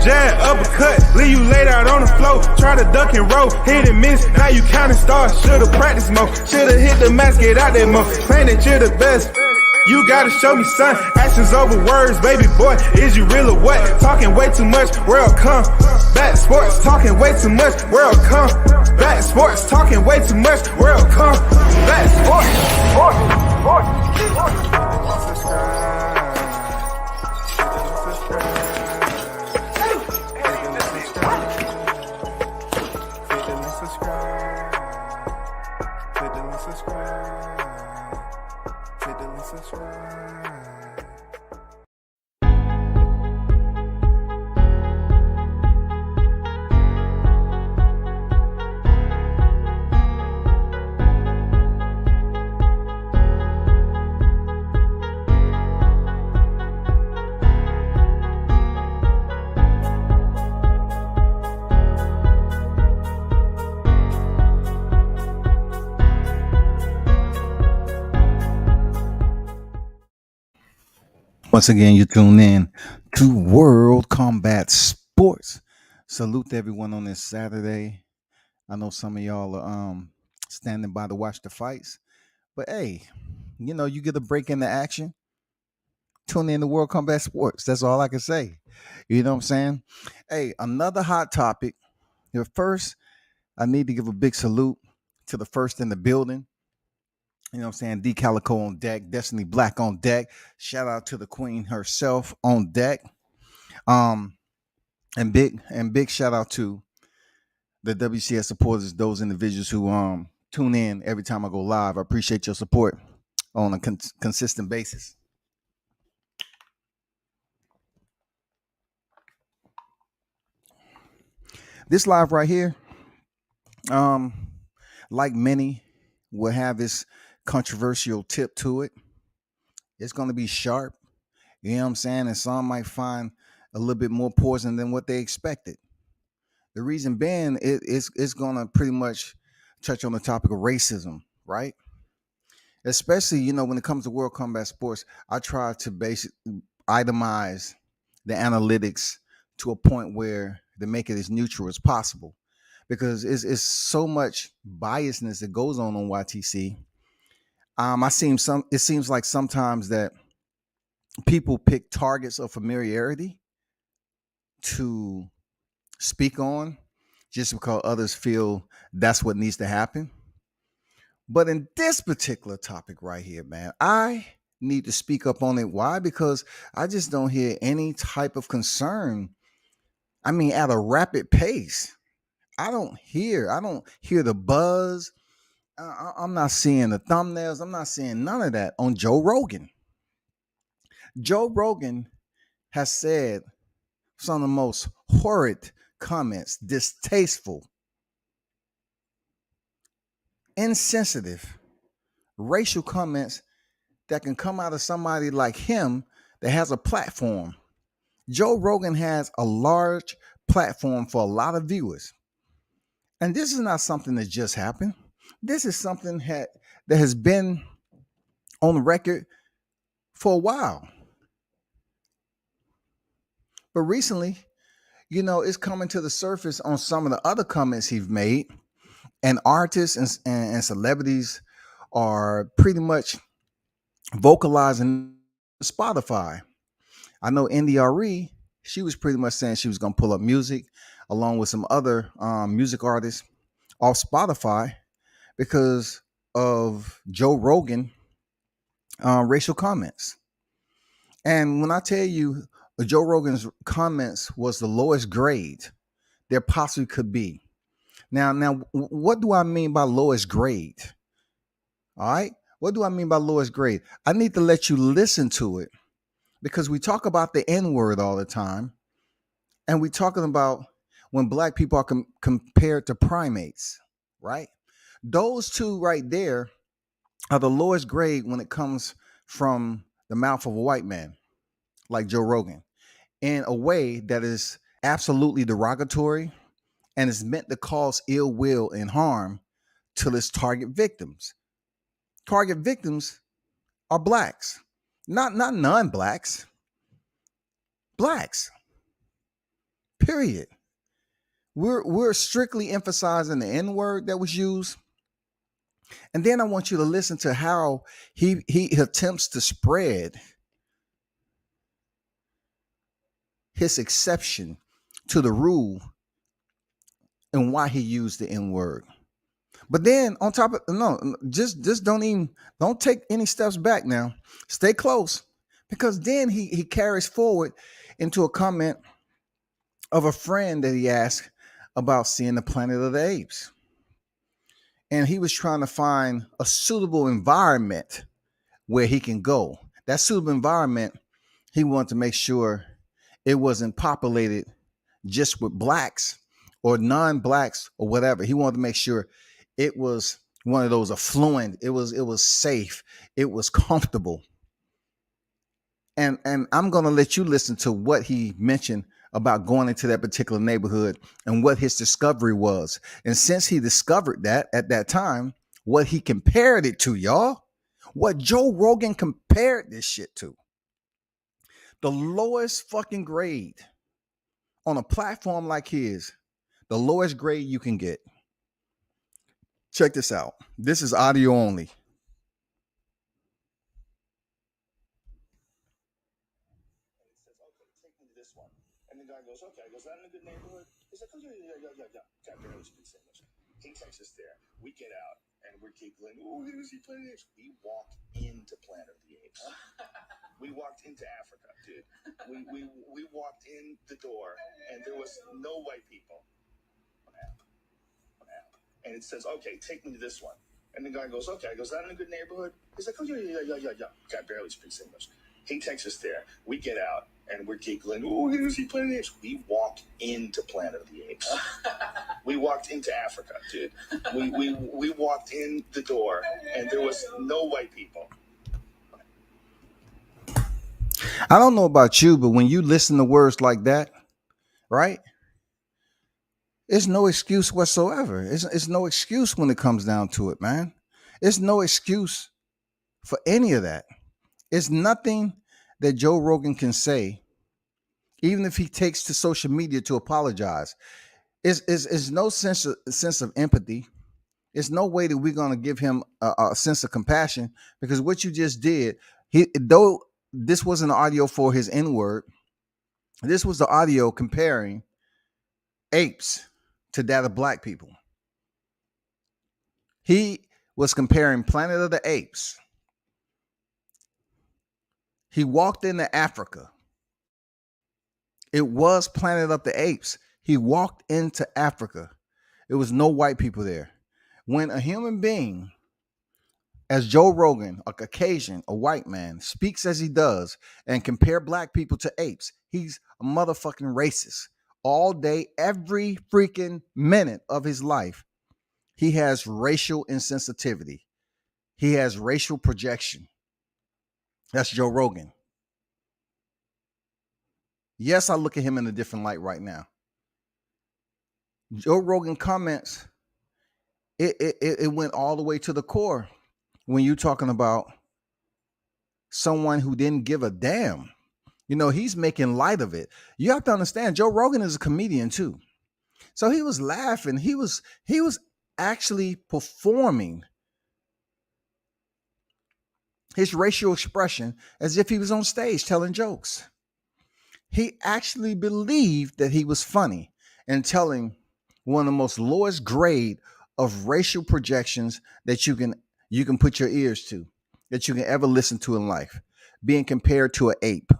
jab, uppercut, leave you laid out on the floor. Try to duck and roll, hit and miss, now you counting stars. Should've practiced more, should've hit the mask, get out there more. Claim that you're the best. You gotta show me, son. Actions over words, baby boy. Is you real or what? Talking way too much, world come. Back sports, talking way too much, world come. Back sports, talking way too much, world come. Back Once again, you tune in to World Combat Sports. Salute to everyone on this Saturday. I know some of y'all are standing by to watch the fights, but hey, you get a break in the action. Tune in to World Combat Sports. That's all I can say. You know what I'm saying? Hey, another hot topic. First, I need to give a big salute to the first in the building. You know what I'm saying? D Calico on deck, Destiny Black on deck. Shout out to the queen herself on deck. And big shout out to the WCS supporters, those individuals who tune in every time I go live. I appreciate your support on a consistent basis. This live right here, like many, will have this controversial tip to it. It's going to be sharp, you know what I'm saying? And some might find a little bit more poison than what they expected. The reason being, it's going to pretty much touch on the topic of racism, right? Especially, when it comes to World Combat Sports, I try to basically itemize the analytics to a point where they make it as neutral as possible, because it's so much biasness that goes on YTC. It seems like sometimes that people pick targets of familiarity to speak on just because others feel that's what needs to happen. But in this particular topic right here, man, I need to speak up on it. Why? Because I just don't hear any type of concern. I mean, at a rapid pace. I don't hear the buzz. I'm not seeing the thumbnails. I'm not seeing none of that on Joe Rogan. Joe Rogan has said some of the most horrid comments, distasteful, insensitive, racial comments that can come out of somebody like him that has a platform. Joe Rogan has a large platform for a lot of viewers. And this is not something that just happened. This is something that has been on the record for a while. But recently, it's coming to the surface on some of the other comments he's made. And artists and celebrities are pretty much vocalizing Spotify. I know NDRE, she was pretty much saying she was going to pull up music along with some other music artists off Spotify because of Joe Rogan racial comments. And when I tell you Joe Rogan's comments was the lowest grade there possibly could be. Now, what do I mean by lowest grade? All right. What do I mean by lowest grade? I need to let you listen to it, because we talk about the N-word all the time. And we're talking about when black people are compared to primates, right? Those two right there are the lowest grade when it comes from the mouth of a white man like Joe Rogan, in a way that is absolutely derogatory and is meant to cause ill will and harm to its target victims. Target victims are blacks, not non-blacks, blacks. Period. We're strictly emphasizing the N-word that was used. And then I want you to listen to how he attempts to spread his exception to the rule and why he used the N-word. But then on top of just don't take any steps back now. Stay close, because then he carries forward into a comment of a friend that he asked about seeing the Planet of the Apes. And he was trying to find a suitable environment where he can go. That suitable environment, he wanted to make sure it wasn't populated just with blacks or non-blacks or whatever. He wanted to make sure it was one of those affluent, it was safe, it was comfortable. And I'm going to let you listen to what he mentioned about going into that particular neighborhood and what his discovery was. And since he discovered that at that time, what he compared it to, y'all, what Joe Rogan compared this shit to. The lowest fucking grade on a platform like his, the lowest grade you can get. Check this out. This is audio only. And the guy goes, okay. I goes, that in a good neighborhood? He's like, oh, yeah. I barely speak English. He takes us there. We get out, and we're giggling. Oh, here is he Planet Apes. We walked into Planet of the Apes. We walked into Africa, dude. We walked in the door, and there was no white people. An app. And it says, okay, take me to this one. And the guy goes, okay. I goes, that in a good neighborhood? He's like, oh, yeah. Guy barely speaks English. He takes us there. We get out, and we're giggling. Oh, here is he Planet Apes. We walked into Planet of the Apes. We walked into Africa, dude. We walked in the door, and there was no white people. I don't know about you, but when you listen to words like that, right? It's no excuse whatsoever. It's no excuse when it comes down to it, man. It's no excuse for any of that. It's nothing that Joe Rogan can say, even if he takes to social media to apologize. It's no sense of empathy. It's no way that we're going to give him a sense of compassion, because what you just did, though this wasn't audio for his N-word, this was the audio comparing apes to that of black people. He was comparing Planet of the Apes. He walked into Africa. It was Planet of the Apes. He walked into Africa. There was no white people there. When a human being, as Joe Rogan, a Caucasian, a white man, speaks as he does and compare black people to apes, he's a motherfucking racist. All day, every freaking minute of his life, he has racial insensitivity. He has racial projection. That's Joe Rogan. Yes, I look at him in a different light right now. Joe Rogan comments, it went all the way to the core when you're talking about someone who didn't give a damn. You know, he's making light of it. You have to understand, Joe Rogan is a comedian too. So he was laughing. He was actually performing his racial expression as if he was on stage telling jokes. He actually believed that he was funny and telling one of the most lowest grade of racial projections that you can put your ears to, that you can ever listen to in life, being compared to an ape,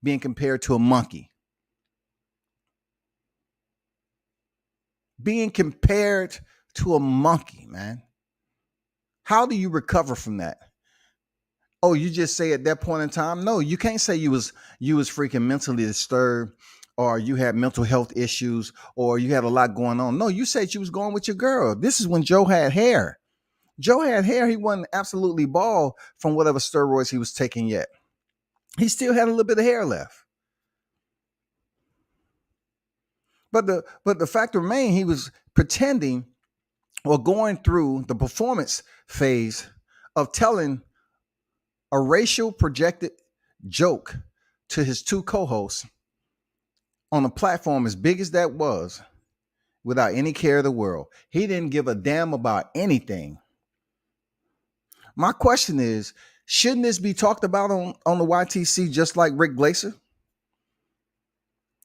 being compared to a monkey, being compared to a monkey, man. How do you recover from that? Oh, you just say at that point in time? No, you can't say you was freaking mentally disturbed, or you had mental health issues, or you had a lot going on. No, you said you was going with your girl. This is when Joe had hair. Joe had hair. He wasn't absolutely bald from whatever steroids he was taking yet. He still had a little bit of hair left. But the fact remained, he was pretending or going through the performance phase of telling a racial projected joke to his two co-hosts on a platform as big as that was, without any care of the world. He didn't give a damn about anything. My question is, shouldn't this be talked about on the YTC just like Rick Glaser?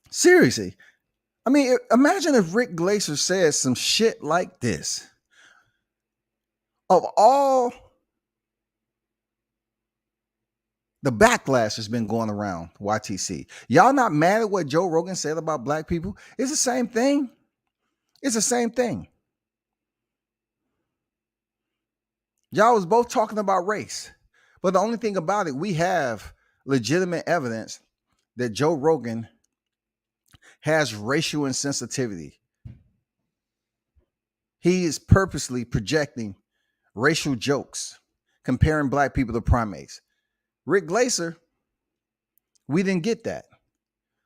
Seriously. I mean, imagine if Rick Glaser says some shit like this. Of all the backlash has been going around YTC, y'all not mad at what Joe Rogan said about black people? It's the same thing. It's the same thing. Y'all was both talking about race. But the only thing about it, we have legitimate evidence that Joe Rogan has racial insensitivity. He is purposely projecting racial jokes, comparing black people to primates. Rick Glaser, we didn't get that.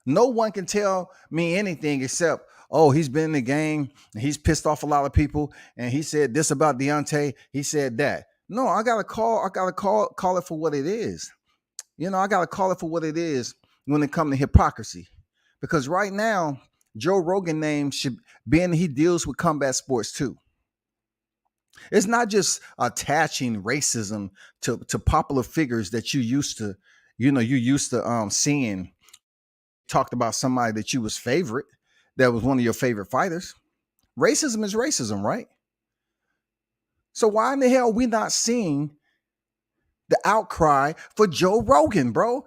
No one can tell me anything except, oh, he's been in the game and he's pissed off a lot of people and he said this about Deontay, he said that. No, I gotta call it for what it is. You know, I gotta call it for what it is when it comes to hypocrisy. Because right now, Joe Rogan name should be in, he deals with combat sports too. It's not just attaching racism to popular figures that you used to seeing talked about somebody that you was favorite, that was one of your favorite fighters. Racism is racism, right? So why in the hell are we not seeing the outcry for Joe Rogan, bro?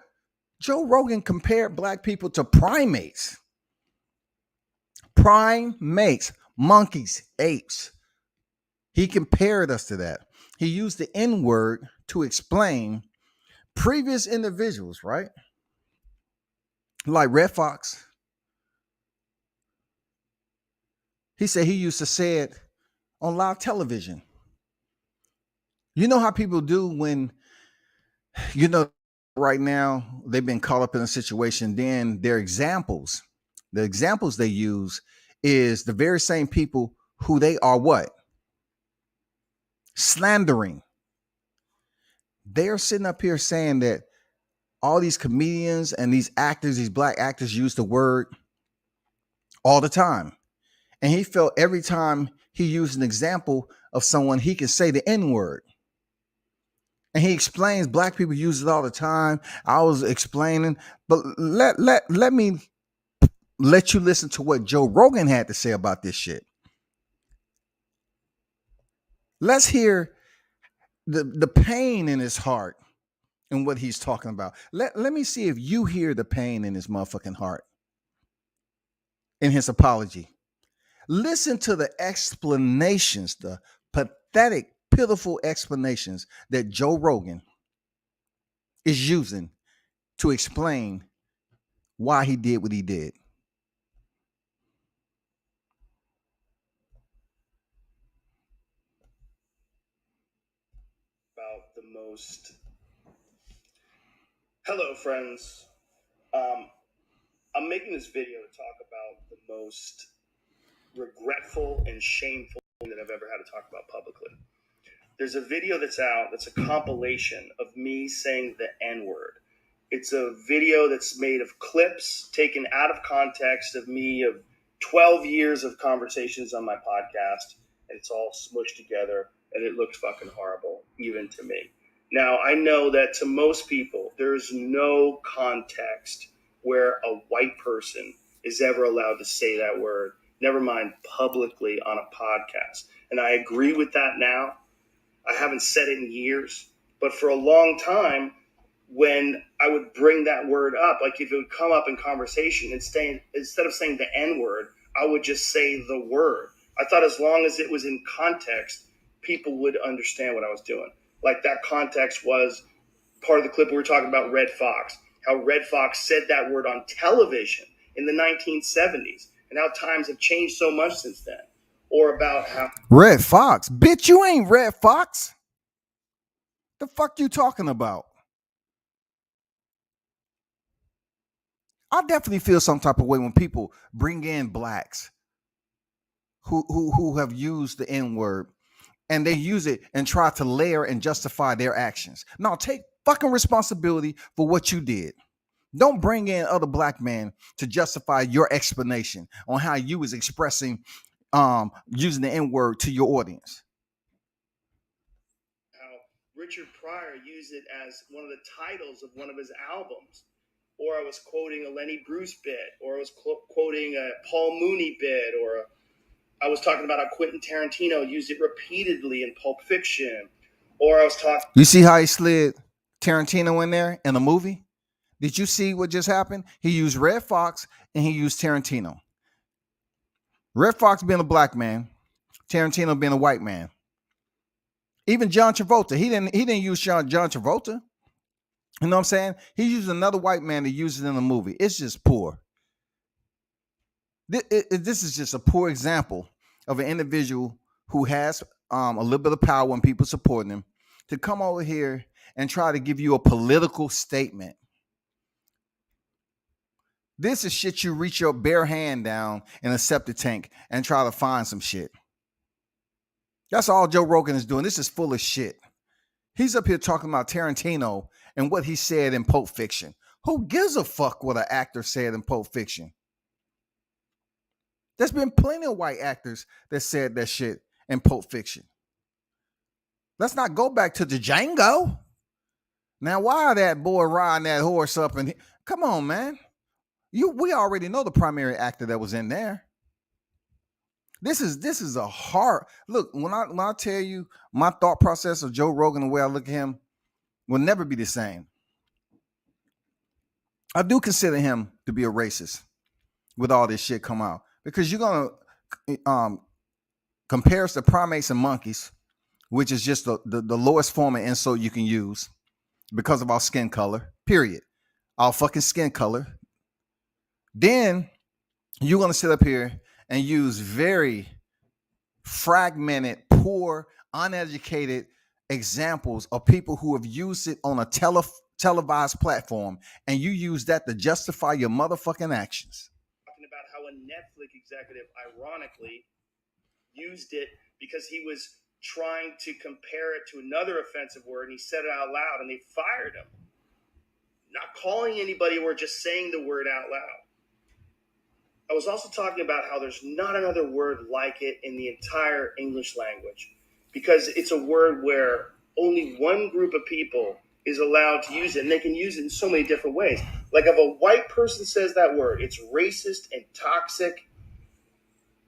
Joe Rogan compared black people to primates. Primates, monkeys, apes. He compared us to that. He used the N-word to explain previous individuals, right? Like Red Fox. He said he used to say it on live television. You know how people do when, right now they've been caught up in a situation, then the examples they use is the very same people who they are what? Slandering. They're sitting up here saying that all these comedians and these actors, these black actors, use the word all the time. And he felt every time he used an example of someone, he could say the N-word. And he explains black people use it all the time. I was explaining, but let me let you listen to what Joe Rogan had to say about this shit. Let's hear the pain in his heart and what he's talking about. Let me see if you hear the pain in his motherfucking heart in his apology. Listen to the explanations, the pathetic, pitiful explanations that Joe Rogan is using to explain why he did what he did. About the most. Hello, friends. I'm making this video to talk about the most regretful and shameful thing that I've ever had to talk about publicly. There's a video that's out that's a compilation of me saying the N-word. It's a video that's made of clips taken out of context of me of 12 years of conversations on my podcast, and it's all smushed together, and it looks fucking horrible, even to me. Now, I know that to most people, there's no context where a white person is ever allowed to say that word, never mind publicly on a podcast. And I agree with that now. I haven't said it in years, but for a long time, when I would bring that word up, like if it would come up in conversation, instead of saying the N-word, I would just say the word. I thought as long as it was in context, people would understand what I was doing. Like that context was part of the clip we were talking about Red Fox, how Red Fox said that word on television in the 1970s, and how times have changed so much since then. Or about how Red Fox, bitch, you ain't Red Fox. The fuck you talking about? I definitely feel some type of way when people bring in blacks who have used the N-word and they use it and try to layer and justify their actions. No, take fucking responsibility for what you did. Don't bring in other black men to justify your explanation on how you was expressing using the N-word to your audience. How Richard Pryor used it as one of the titles of one of his albums. Or I was quoting a Lenny Bruce bit, or I was quoting a Paul Mooney bit, or I was talking about how Quentin Tarantino used it repeatedly in Pulp Fiction, or I was talking... You see how he slid Tarantino in there in the movie? Did you see what just happened? He used Red Fox and he used Tarantino. Red Fox being a black man, Tarantino being a white man. Even John Travolta, he didn't use John Travolta. You know what I'm saying? He used another white man to use it in the movie. It's just poor. This is just a poor example of an individual who has a little bit of power when people supporting him to come over here and try to give you a political statement. This is shit you reach your bare hand down in a septic tank and try to find some shit. That's all Joe Rogan is doing. This is full of shit. He's up here talking about Tarantino and what he said in Pulp Fiction. Who gives a fuck what an actor said in Pulp Fiction? There's been plenty of white actors that said that shit in Pulp Fiction. Let's not go back to the Django. Now, why that boy riding that horse up and come on, man. We already know the primary actor that was in there. This is a hard look. When I tell you my thought process of Joe Rogan, the way I look at him, will never be the same. I do consider him to be a racist with all this shit come out, because you're gonna compare us to primates and monkeys, which is just the lowest form of insult you can use because of our skin color. Period. Our fucking skin color. Then you're gonna sit up here and use very fragmented, poor, uneducated examples of people who have used it on a televised platform, and you use that to justify your motherfucking actions. Talking about how a Netflix executive, ironically, used it because he was trying to compare it to another offensive word, and he said it out loud, and they fired him. Not calling anybody or just saying the word out loud. I was also talking about how there's not another word like it in the entire English language, because it's a word where only one group of people is allowed to use it, and they can use it in so many different ways. Like if a white person says that word, it's racist and toxic,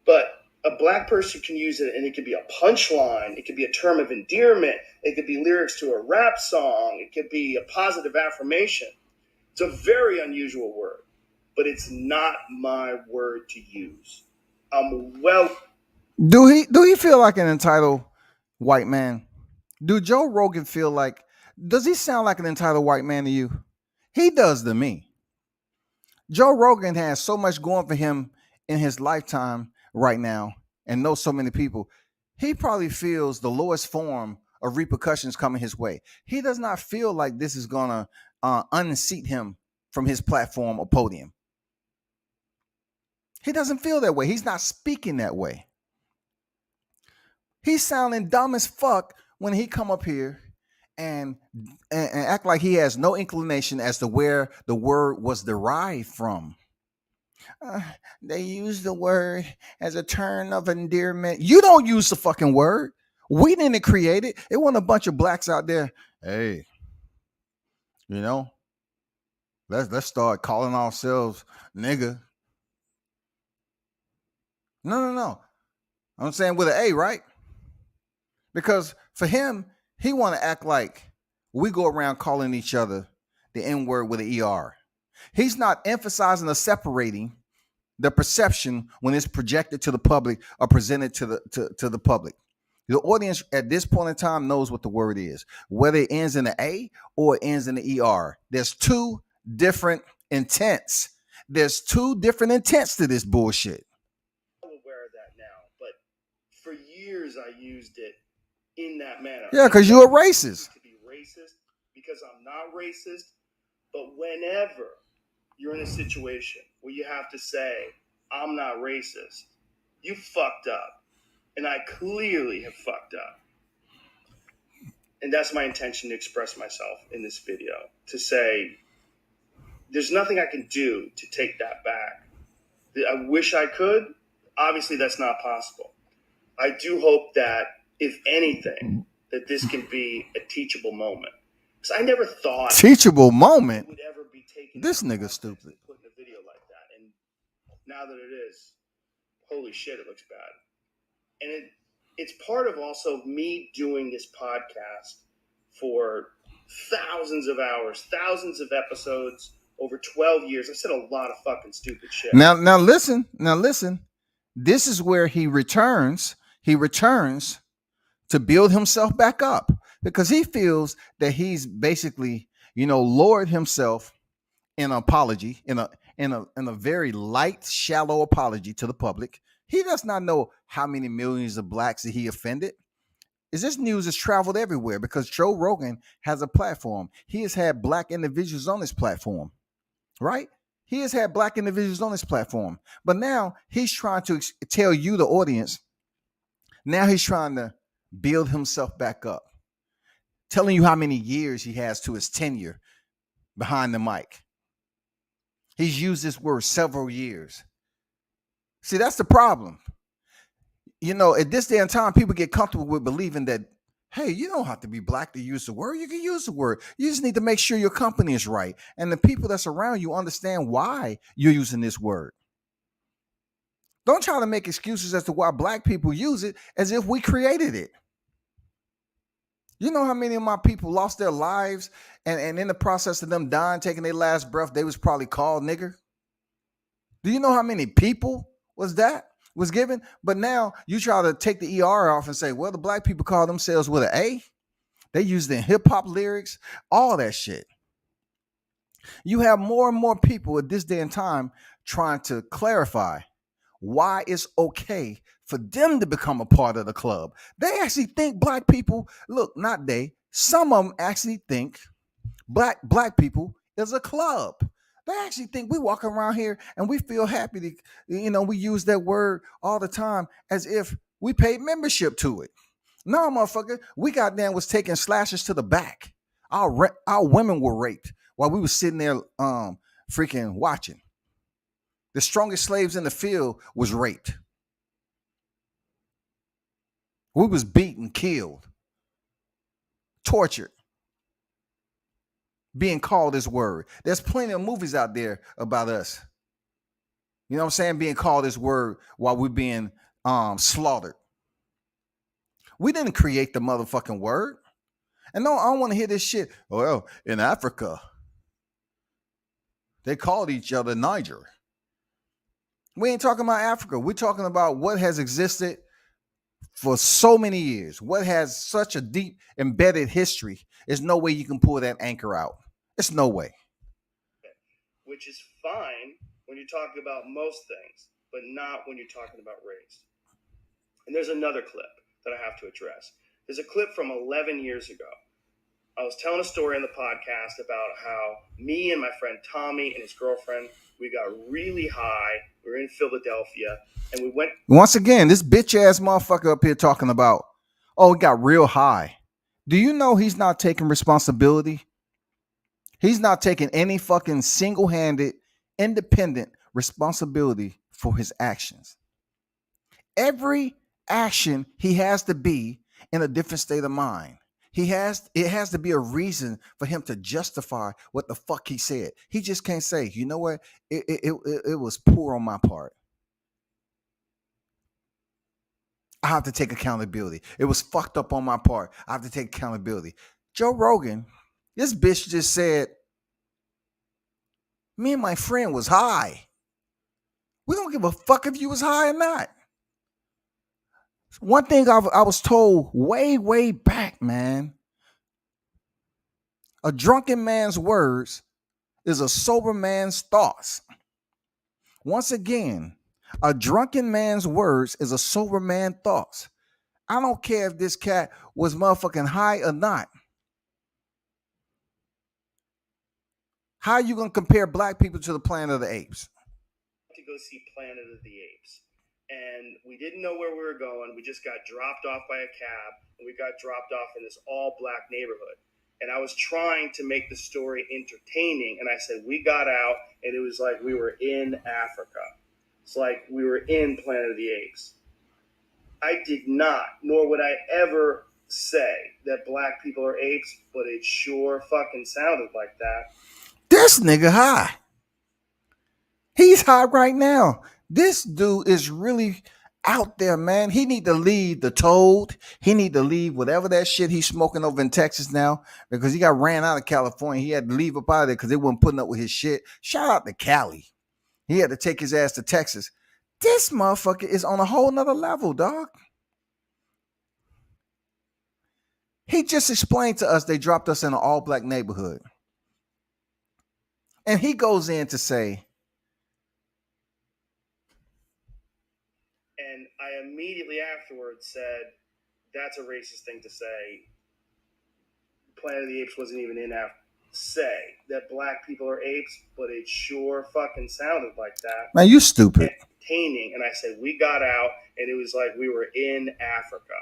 but a black person can use it, and it could be a punchline, it could be a term of endearment, it could be lyrics to a rap song, it could be a positive affirmation. It's a very unusual word, but it's not my word to use. Do he feel like an entitled white man? Do Joe Rogan feel like, does he sound like an entitled white man to you? He does to me. Joe Rogan has so much going for him in his lifetime right now and knows so many people. He probably feels the lowest form of repercussions coming his way. He does not feel like this is gonna unseat him from his platform or podium. He doesn't feel that way. He's not speaking that way. He's sounding dumb as fuck when he come up here and act like he has no inclination as to where the word was derived from. They use the word as a term of endearment. You don't use the fucking word. We didn't create it. It wasn't a bunch of blacks out there. Hey, let's start calling ourselves nigga. No. I'm saying with an A, right? Because for him, he want to act like we go around calling each other the N-word with an ER. He's not emphasizing or separating the perception when it's projected to the public or presented to the public. The audience at this point in time knows what the word is, whether it ends in an A or it ends in the ER. There's two different intents. There's two different intents to this bullshit. I'm aware of that now, but for years I used it in that manner. Yeah, because you're a racist. To be racist because I'm not racist, but whenever you're in a situation where you have to say, I'm not racist, you fucked up. And I clearly have fucked up. And that's my intention to express myself in this video. To say, there's nothing I can do to take that back. I wish I could. Obviously, that's not possible. I do hope that, if anything, that this can be a teachable moment. Because I never thought teachable moment. it would ever be taken. This nigga stupid. Put in a video like that, and now that it is, holy shit, it looks bad. And it's part of also me doing this podcast for thousands of hours, thousands of episodes, over 12 years. I've said a lot of fucking stupid shit. Now listen. This is where he returns. He returns to build himself back up because he feels that he's basically, lowered himself in an apology, in a very light, shallow apology to the public. He does not know how many millions of blacks that he offended. This news has traveled everywhere because Joe Rogan has a platform. He has had black individuals on his platform, right? He has had black individuals on his platform. But now he's trying to tell you, the audience, now he's trying to build himself back up, telling you how many years he has to his tenure behind the mic. He's used this word several years. See, that's the problem. At this day and time, people get comfortable with believing that, hey, you don't have to be black to use the word. You can use the word. You just need to make sure your company is right. And the people that's around you understand why you're using this word. Don't try to make excuses as to why black people use it as if we created it. You know how many of my people lost their lives and in the process of them dying, taking their last breath, they was probably called nigger? Do you know how many people was given? But now you try to take the ER off and say, well, the black people call themselves with an A. They use it in hip hop lyrics, all that shit. You have more and more people at this day and time trying to clarify why it's okay for them to become a part of the club. They actually think black people, look, not they, some of them actually think black people is a club. They actually think we walk around here and we feel happy to, we use that word all the time as if we paid membership to it. No, motherfucker, we goddamn was taking slashes to the back. Our women were raped while we were sitting there freaking watching. The strongest slaves in the field was raped. We was beaten, killed, tortured, being called this word. There's plenty of movies out there about us. You know what I'm saying? Being called this word while we're being slaughtered. We didn't create the motherfucking word. And no, I don't want to hear this shit. Well, in Africa, they called each other Niger. We ain't talking about Africa. We're talking about what has existed for so many years, what has such a deep embedded history. There's no way you can pull that anchor out. It's no way. Which is fine when you're talking about most things, but not when you're talking about race. And there's another clip that I have to address. There's a clip from 11 years ago. I was telling a story on the podcast about how me and my friend Tommy and his girlfriend, we got really high. We were in Philadelphia, and we went. Once again, this bitch ass motherfucker up here talking about, oh, it got real high. Do you know he's not taking responsibility? He's not taking any fucking single-handed, independent responsibility for his actions. Every action, he has to be in a different state of mind. It has to be a reason for him to justify what the fuck he said. He just can't say, you know what? It was poor on my part. I have to take accountability. It was fucked up on my part. I have to take accountability. Joe Rogan, this bitch just said, me and my friend was high. We don't give a fuck if you was high or not. One thing I was told way back, man. A drunken man's words is a sober man's thoughts. Once again, a drunken man's words is a sober man's thoughts. I don't care if this cat was motherfucking high or not. How are you going to compare black people to the Planet of the Apes? To go see Planet of the Apes. And we didn't know where we were going. We just got dropped off by a cab, and we got dropped off in this all-black neighborhood. And I was trying to make the story entertaining. And I said, we got out, and it was like we were in Africa. It's like we were in Planet of the Apes. I did not, nor would I ever say that black people are apes, but it sure fucking sounded like that. This nigga high. He's high right now. This dude is really out there, man. He need to leave the toad. He need to leave whatever that shit he's smoking over in Texas now, because he got ran out of California. He had to leave up out of there because they weren't putting up with his shit. Shout out to Cali. He had to take his ass to Texas. This motherfucker is on a whole nother level, dog. He just explained to us they dropped us in an all-black neighborhood. And he goes in to say, and I immediately afterwards said, that's a racist thing to say. Planet of the Apes wasn't even in Africa. Say that black people are apes, but it sure fucking sounded like that. Man, you stupid. Entertaining. And I said, we got out, and it was like we were in Africa.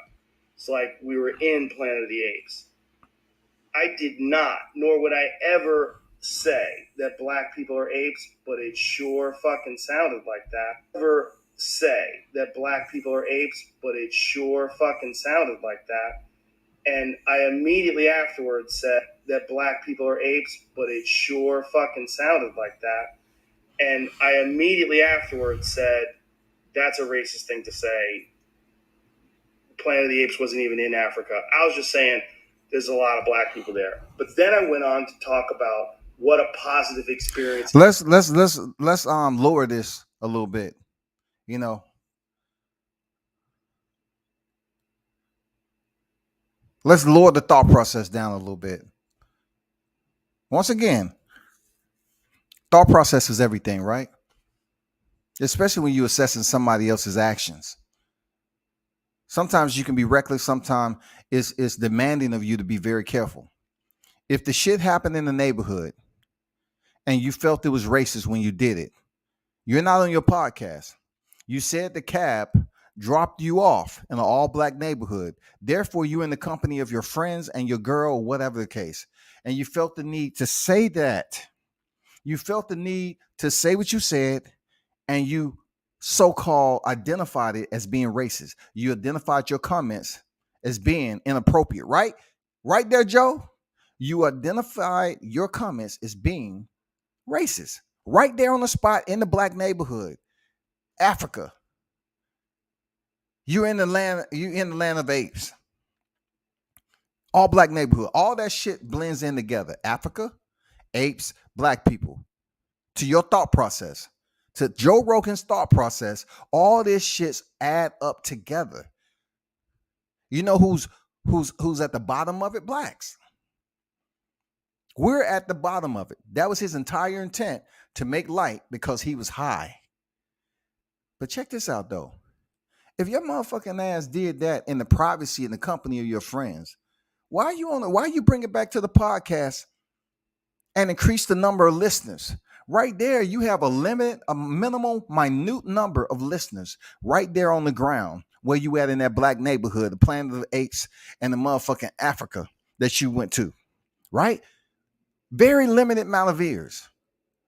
It's like we were in Planet of the Apes. I did not, nor would I ever say that black people are apes, but it sure fucking sounded like that. Ever say that black people are apes, but it sure fucking sounded like that. And I immediately afterwards said that black people are apes, but it sure fucking sounded like that. And I immediately afterwards said, that's a racist thing to say. Planet of the Apes wasn't even in Africa. I was just saying there's a lot of black people there. But then I went on to talk about what a positive experience. Let's lower this a little bit. You know, let's lower the thought process down a little bit. Once again, thought process is everything, right? Especially when you're assessing somebody else's actions. Sometimes you can be reckless. Sometimes it's demanding of you to be very careful. If the shit happened in the neighborhood and you felt it was racist when you did it, you're not on your podcast. You said the cab dropped you off in an all-black neighborhood. Therefore, you're in the company of your friends and your girl, or whatever the case. And you felt the need to say that. You felt the need to say what you said, and you so-called identified it as being racist. You identified your comments as being inappropriate, right? Right there, Joe. You identified your comments as being racist. Right there on the spot in the black neighborhood. Africa. You're in the land of apes. All black neighborhood. All that shit blends in together. Africa, apes, black people. To your thought process. To Joe Rogan's thought process, all this shit's add up together. You know who's at the bottom of it? Blacks. We're at the bottom of it. That was his entire intent, to make light because he was high. But check this out though. If your motherfucking ass did that in the privacy and the company of your friends, why you bring it back to the podcast and increase the number of listeners? Right there, you have a minimal, minute number of listeners right there on the ground where you at in that black neighborhood, the Planet of the Apes and the motherfucking Africa that you went to, right? Very limited amount of ears.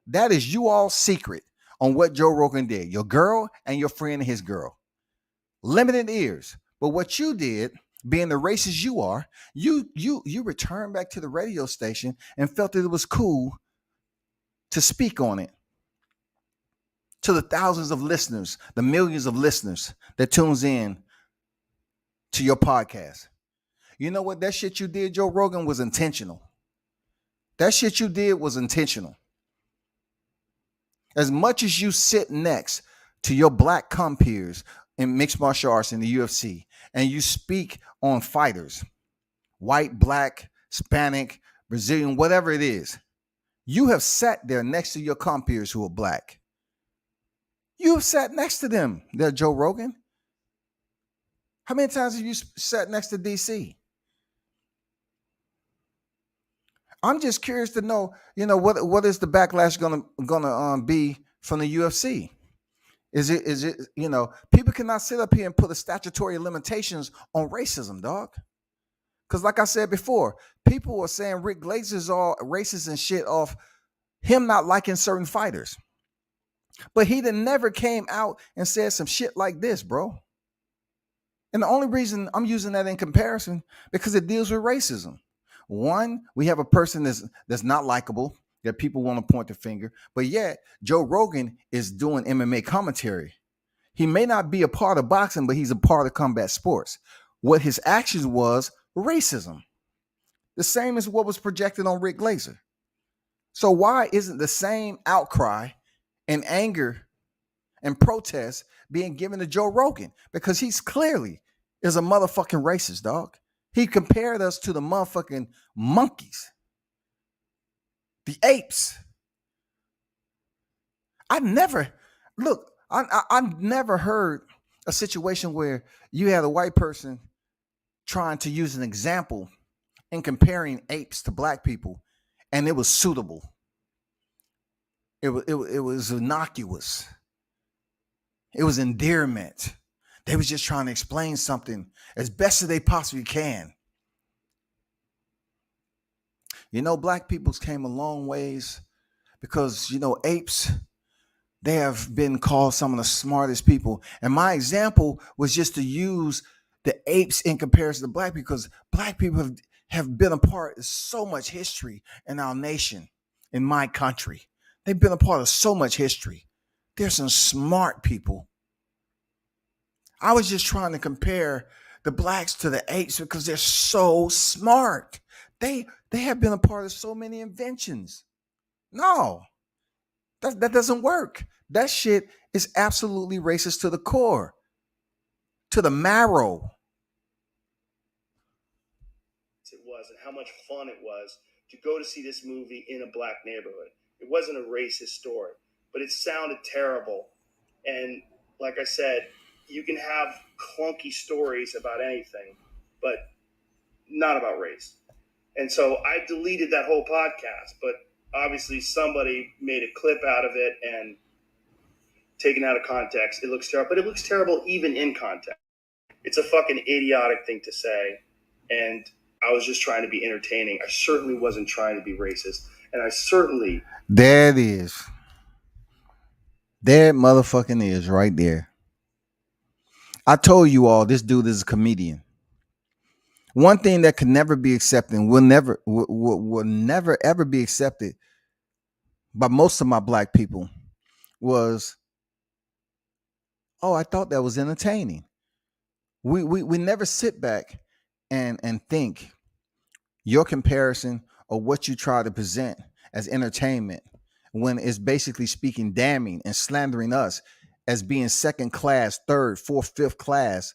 That is you all secret on what Joe Rogan did. Your girl and your friend and his girl. Limited ears. But what you did, being the racist you are, you returned back to the radio station and felt that it was cool to speak on it to the thousands of listeners, the millions of listeners that tunes in to your podcast. You know what? That shit you did, Joe Rogan, was intentional. That shit you did was intentional. As much as you sit next to your black compeers in mixed martial arts in the UFC, and you speak on fighters, white, black, Hispanic, Brazilian, whatever it is, you have sat there next to your compeers who are black. You have sat next to them, there, Joe Rogan. How many times have you sat next to DC? I'm just curious to know, what is the backlash gonna be from the UFC? Is it people cannot sit up here and put a statutory limitations on racism, dog? Because like I said before, people are saying Rick Glaser's all racist and shit off him not liking certain fighters. But he done never came out and said some shit like this, bro. And the only reason I'm using that in comparison, because it deals with racism. One, we have a person that's not likable, that people want to point the finger, but yet Joe Rogan is doing MMA commentary. He may not be a part of boxing, but he's a part of combat sports. What his actions was racism. The same as what was projected on Rick Glaser. So why isn't the same outcry and anger and protest being given to Joe Rogan? Because he's clearly is a motherfucking racist, dog. He compared us to the motherfucking monkeys, the apes. I never heard a situation where you had a white person trying to use an example in comparing apes to black people, and it was suitable. It was innocuous. It was endearment. They was just trying to explain something as best as they possibly can. You know, black peoples came a long ways because, you know, apes, they have been called some of the smartest people. And my example was just to use the apes in comparison to black people, because black people have been a part of so much history in our nation, in my country. They've been a part of so much history. There's some smart people. I was just trying to compare the blacks to the apes because they're so smart. They have been a part of so many inventions. No, that doesn't work. That shit is absolutely racist to the core, to the marrow. It was, and how much fun it was to go to see this movie in a black neighborhood. It wasn't a racist story, but it sounded terrible. And like I said, you can have clunky stories about anything, but not about race. And so I deleted that whole podcast, but obviously somebody made a clip out of it and taken out of context. It looks terrible, but it looks terrible even in context. It's a fucking idiotic thing to say. And I was just trying to be entertaining. I certainly wasn't trying to be racist. And I certainly... There it is. There it motherfucking is right there. I told you all this dude is a comedian. One thing that can never be accepted, will never ever be accepted by most of my black people was, oh, I thought that was entertaining. We never sit back and think your comparison or what you try to present as entertainment when it's basically speaking damning and slandering us as being second class, third, fourth, fifth class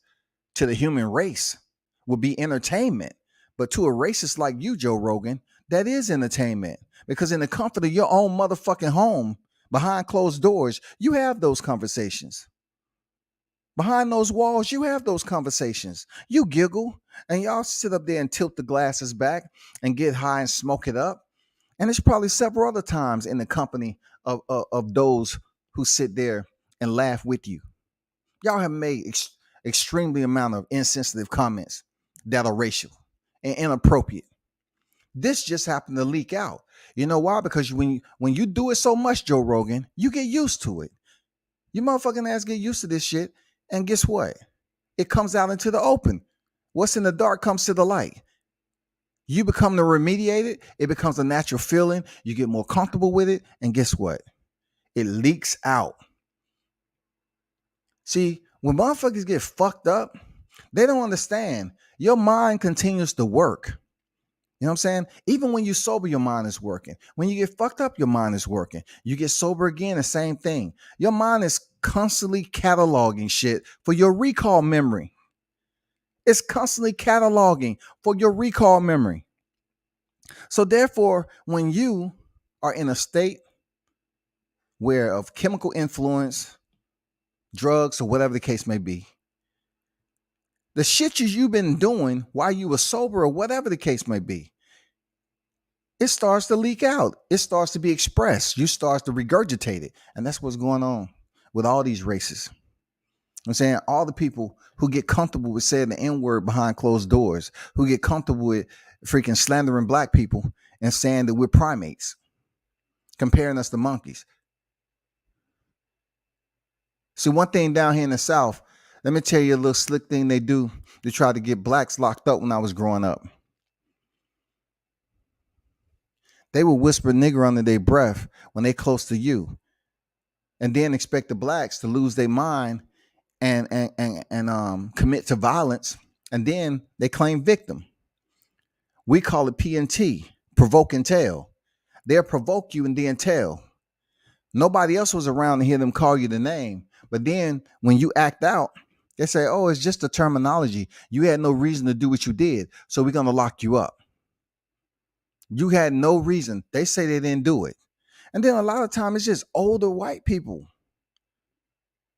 to the human race would be entertainment. But to a racist like you, Joe Rogan, that is entertainment, because in the comfort of your own motherfucking home, behind closed doors, you have those conversations. Behind those walls, you have those conversations. You giggle and y'all sit up there and tilt the glasses back and get high and smoke it up. And there's probably several other times in the company of those who sit there and laugh with you. Y'all have made extremely amount of insensitive comments that are racial and inappropriate. This just happened to leak out. You know why? Because when you do it so much, Joe Rogan, you get used to it. You motherfucking ass get used to this shit. And guess what? It comes out into the open. What's in the dark comes to the light. You become the remediated. It becomes a natural feeling. You get more comfortable with it. And guess what? It leaks out. See, when motherfuckers get fucked up, they don't understand. Your mind continues to work. You know what I'm saying? Even when you sober, your mind is working. When you get fucked up, your mind is working. You get sober again, the same thing. Your mind is constantly cataloging shit for your recall memory. It's constantly cataloging for your recall memory. So therefore, when you are in a state where of chemical influence, drugs, or whatever the case may be, the shit you've been doing while you were sober or whatever the case may be, it starts to leak out. It starts to be expressed. You start to regurgitate it. And that's what's going on with all these races. I'm saying all the people who get comfortable with saying the N-word behind closed doors, who get comfortable with freaking slandering black people and saying that we're primates, comparing us to monkeys. See, one thing down here in the South, let me tell you a little slick thing they do to try to get blacks locked up when I was growing up. They would whisper nigger under their breath when they close to you, and then expect the blacks to lose their mind and commit to violence, and then they claim victim. We call it P&T, provoke and tell. They'll provoke you and then tell. Nobody else was around to hear them call you the name. But then when you act out, they say, oh, it's just a terminology. You had no reason to do what you did, so we're going to lock you up. You had no reason. They say they didn't do it. And then a lot of time it's just older white people.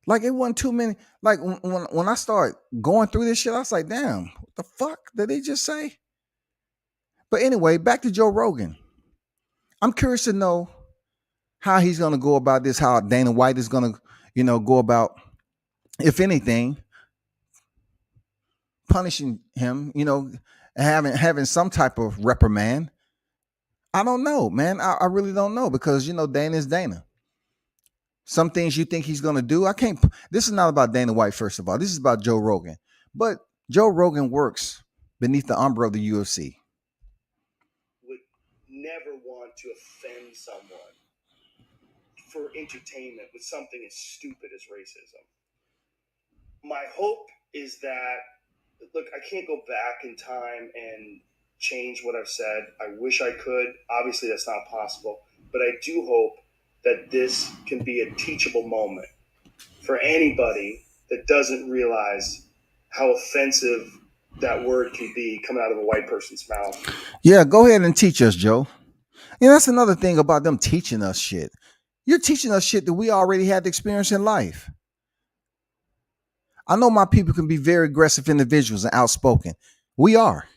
Like it wasn't too many. Like when I start going through this shit, I was like, damn, what the fuck did they just say? But anyway, back to Joe Rogan. I'm curious to know how he's going to go about this, how Dana White is going to, go about, if anything, punishing him, having some type of reprimand. I don't know, man. I really don't know because, Dana is Dana. Some things you think he's going to do. This is not about Dana White, first of all. This is about Joe Rogan. But Joe Rogan works beneath the umbrella of the UFC. Would never want to offend someone for entertainment with something as stupid as racism. My hope is that, look, I can't go back in time and change what I've said. I wish I could. Obviously, that's not possible. But I do hope that this can be a teachable moment for anybody that doesn't realize how offensive that word can be coming out of a white person's mouth. Yeah, go ahead and teach us, Joe. That's another thing about them teaching us shit. You're teaching us shit that we already had the experience in life. I know my people can be very aggressive individuals and outspoken. We are.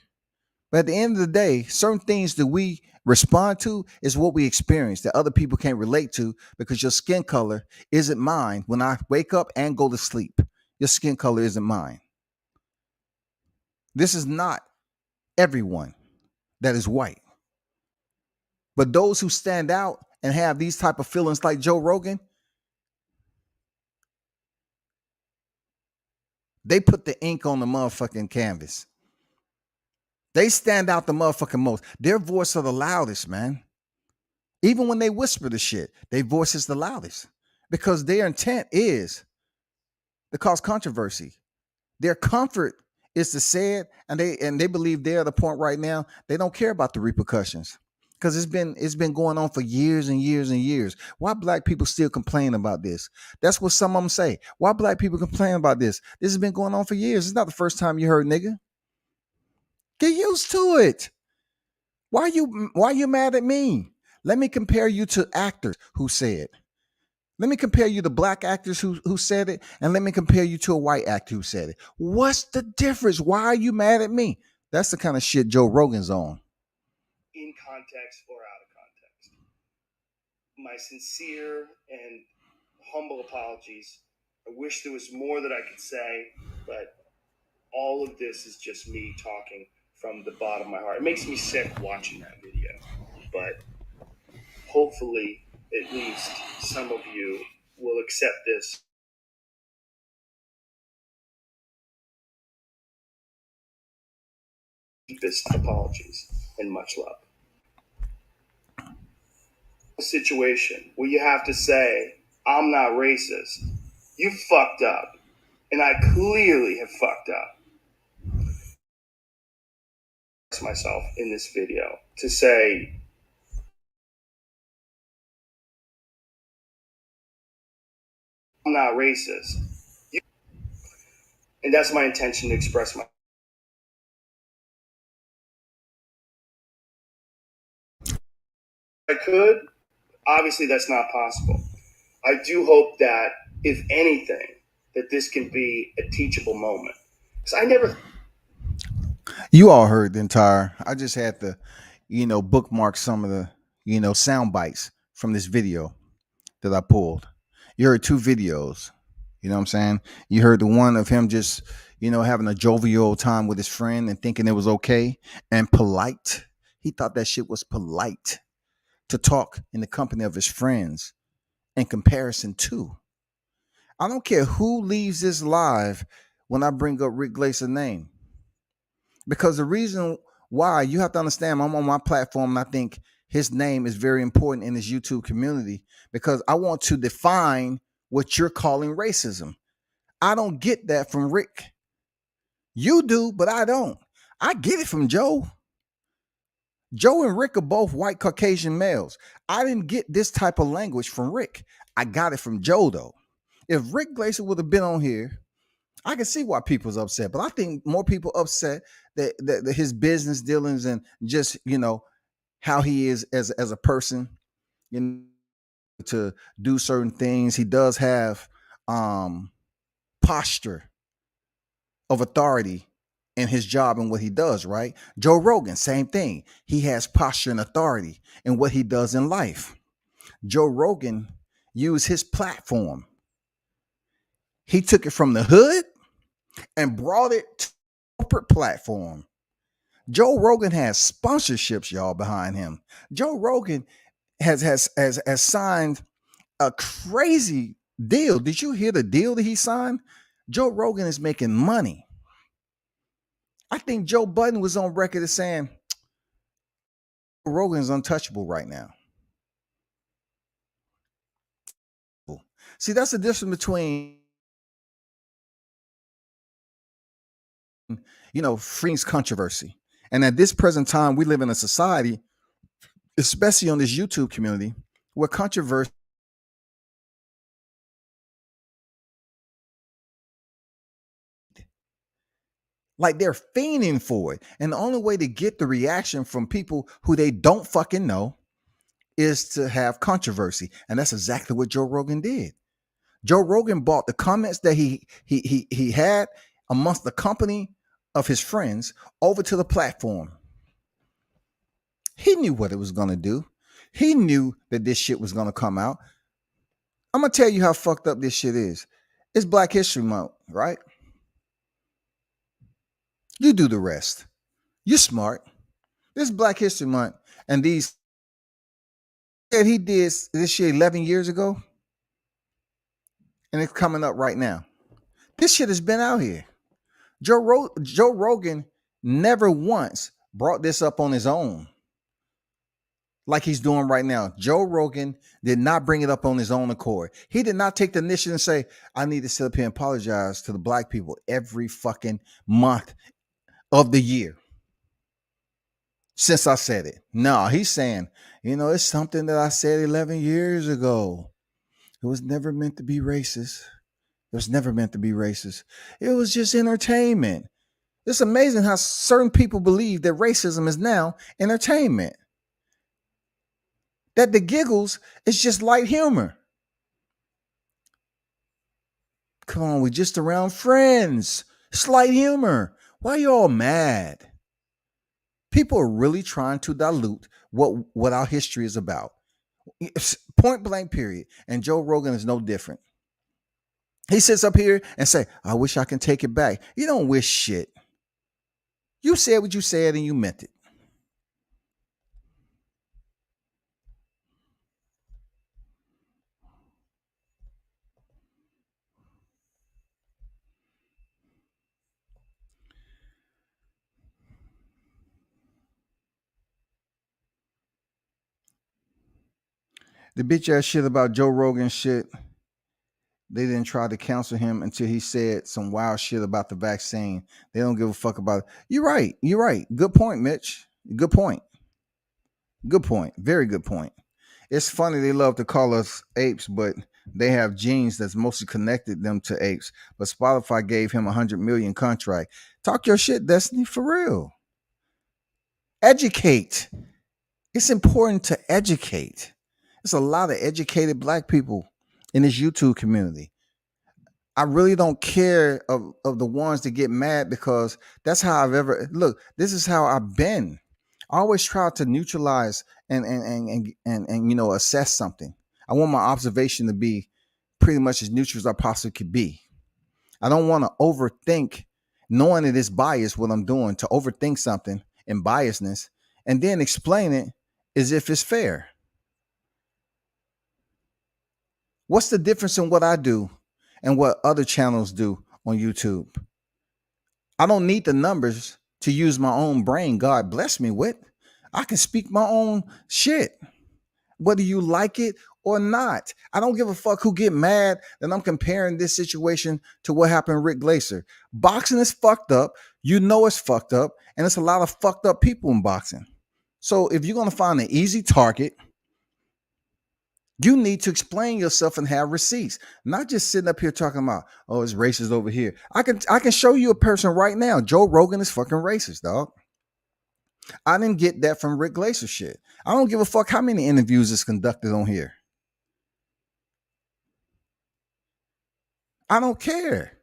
But at the end of the day, certain things that we respond to is what we experience that other people can't relate to because your skin color isn't mine. When I wake up and go to sleep, your skin color isn't mine. This is not everyone that is white. But those who stand out and have these type of feelings like Joe Rogan, they put the ink on the motherfucking canvas. They stand out the motherfucking most. Their voice are the loudest, man. Even when they whisper the shit, their voice is the loudest because their intent is to cause controversy. Their comfort is to say it, and they believe they're at the point right now they don't care about the repercussions because it's been going on for years and years and years. Why black people still complain about this? That's what some of them say. Why black people complain about this? This has been going on for years. It's not the first time you heard nigga. Get used to it. Why you mad at me? Let me compare you to actors who say it. Let me compare you to black actors who said it, and let me compare you to a white actor who said it. What's the difference? Why are you mad at me? That's the kind of shit Joe Rogan's on. In context or out of context. My sincere and humble apologies. I wish there was more that I could say, but all of this is just me talking from the bottom of my heart. It makes me sick watching that video, but hopefully at least some of you will accept this. Deepest apologies and much love. A situation where you have to say, I'm not racist. You fucked up. And I clearly have fucked up. Myself in this video to say, I'm not racist. And that's my intention to express my. I could. Obviously, that's not possible. I do hope that, if anything, that this can be a teachable moment. Because I never. You all heard the entire. I just had to, bookmark some of the, sound bites from this video that I pulled. You heard two videos. You know what I'm saying? You heard the one of him just, having a jovial time with his friend and thinking it was okay and polite. He thought that shit was polite to talk in the company of his friends in comparison to. I don't care who leaves this live when I bring up Rick Glaser's name. Because the reason why, you have to understand, I'm on my platform and I think his name is very important in this YouTube community because I want to define what you're calling racism. I don't get that from Rick. You do, but I don't. I get it from Joe. Joe and Rick are both white Caucasian males. I didn't get this type of language from Rick. I got it from Joe, though. If Rick Glaser would have been on here, I can see why people's upset, but I think more people upset that his business dealings and just, how he is as a person, to do certain things. He does have posture of authority in his job and what he does, right? Joe Rogan, same thing. He has posture and authority in what he does in life. Joe Rogan used his platform. He took it from the hood and brought it to the corporate platform. Joe Rogan has sponsorships, y'all, behind him. Joe Rogan has signed a crazy deal. Did you hear the deal that he signed? Joe Rogan is making money. I think Joe Budden was on record as saying Joe Rogan is untouchable right now. See, that's the difference between, free's controversy. And at this present time, we live in a society, especially on this YouTube community, where controversy like they're fiending for it. And the only way to get the reaction from people who they don't fucking know is to have controversy. And that's exactly what Joe Rogan did. Joe Rogan bought the comments that he had amongst the company of his friends over to the platform. He knew what it was going to do. He knew that this shit was going to come out. I'm going to tell you how fucked up this shit is. It's Black History Month, right? You do the rest. You're smart. This is Black History Month. And these that he did this shit 11 years ago. And it's coming up right now. This shit has been out here. Joe Rogan never once brought this up on his own like he's doing right now. Joe Rogan did not bring it up on his own accord. He did not take the initiative and say, I need to sit up here and apologize to the black people every fucking month of the year since I said it. No, he's saying, it's something that I said 11 years ago. It was never meant to be racist. It was never meant to be racist. It was just entertainment. It's amazing how certain people believe that racism is now entertainment. That the giggles is just light humor. Come on, we're just around friends. It's light humor. Why are you all mad? People are really trying to dilute what our history is about. It's point blank, period. And Joe Rogan is no different. He sits up here and say, I wish I can take it back. You don't wish shit. You said what you said and you meant it. The bitch ass shit about Joe Rogan shit. They didn't try to counsel him until he said some wild shit about the vaccine. They don't give a fuck about it. You're right. You're right. Good point, Mitch. Good point. Good point. Very good point. It's funny they love to call us apes, but they have genes that's mostly connected them to apes. But Spotify gave him $100 million contract. Talk your shit, Destiny, for real. Educate. It's important to educate. There's a lot of educated black people in this YouTube community. I really don't care of the ones that get mad because that's how I've ever look. This is how I've been. I always try to neutralize and assess something. I want my observation to be pretty much as neutral as I possibly could be. I don't want to overthink, knowing that it's biased what I'm doing, to overthink something and biasness and then explain it as if it's fair. What's the difference in what I do and what other channels do on YouTube? I don't need the numbers to use my own brain God bless me with. I can speak my own shit, whether you like it or not. I don't give a fuck who get mad that I'm comparing this situation to what happened with Rick Glaser. Boxing is fucked up. You know it's fucked up. And it's a lot of fucked up people in boxing. So if you're going to find an easy target, you need to explain yourself and have receipts, not just sitting up here talking about, oh, it's racist over here. I can show you a person right now. Joe Rogan is fucking racist, dog. I didn't get that from Rick Glaser shit. I don't give a fuck how many interviews is conducted on here. I don't care.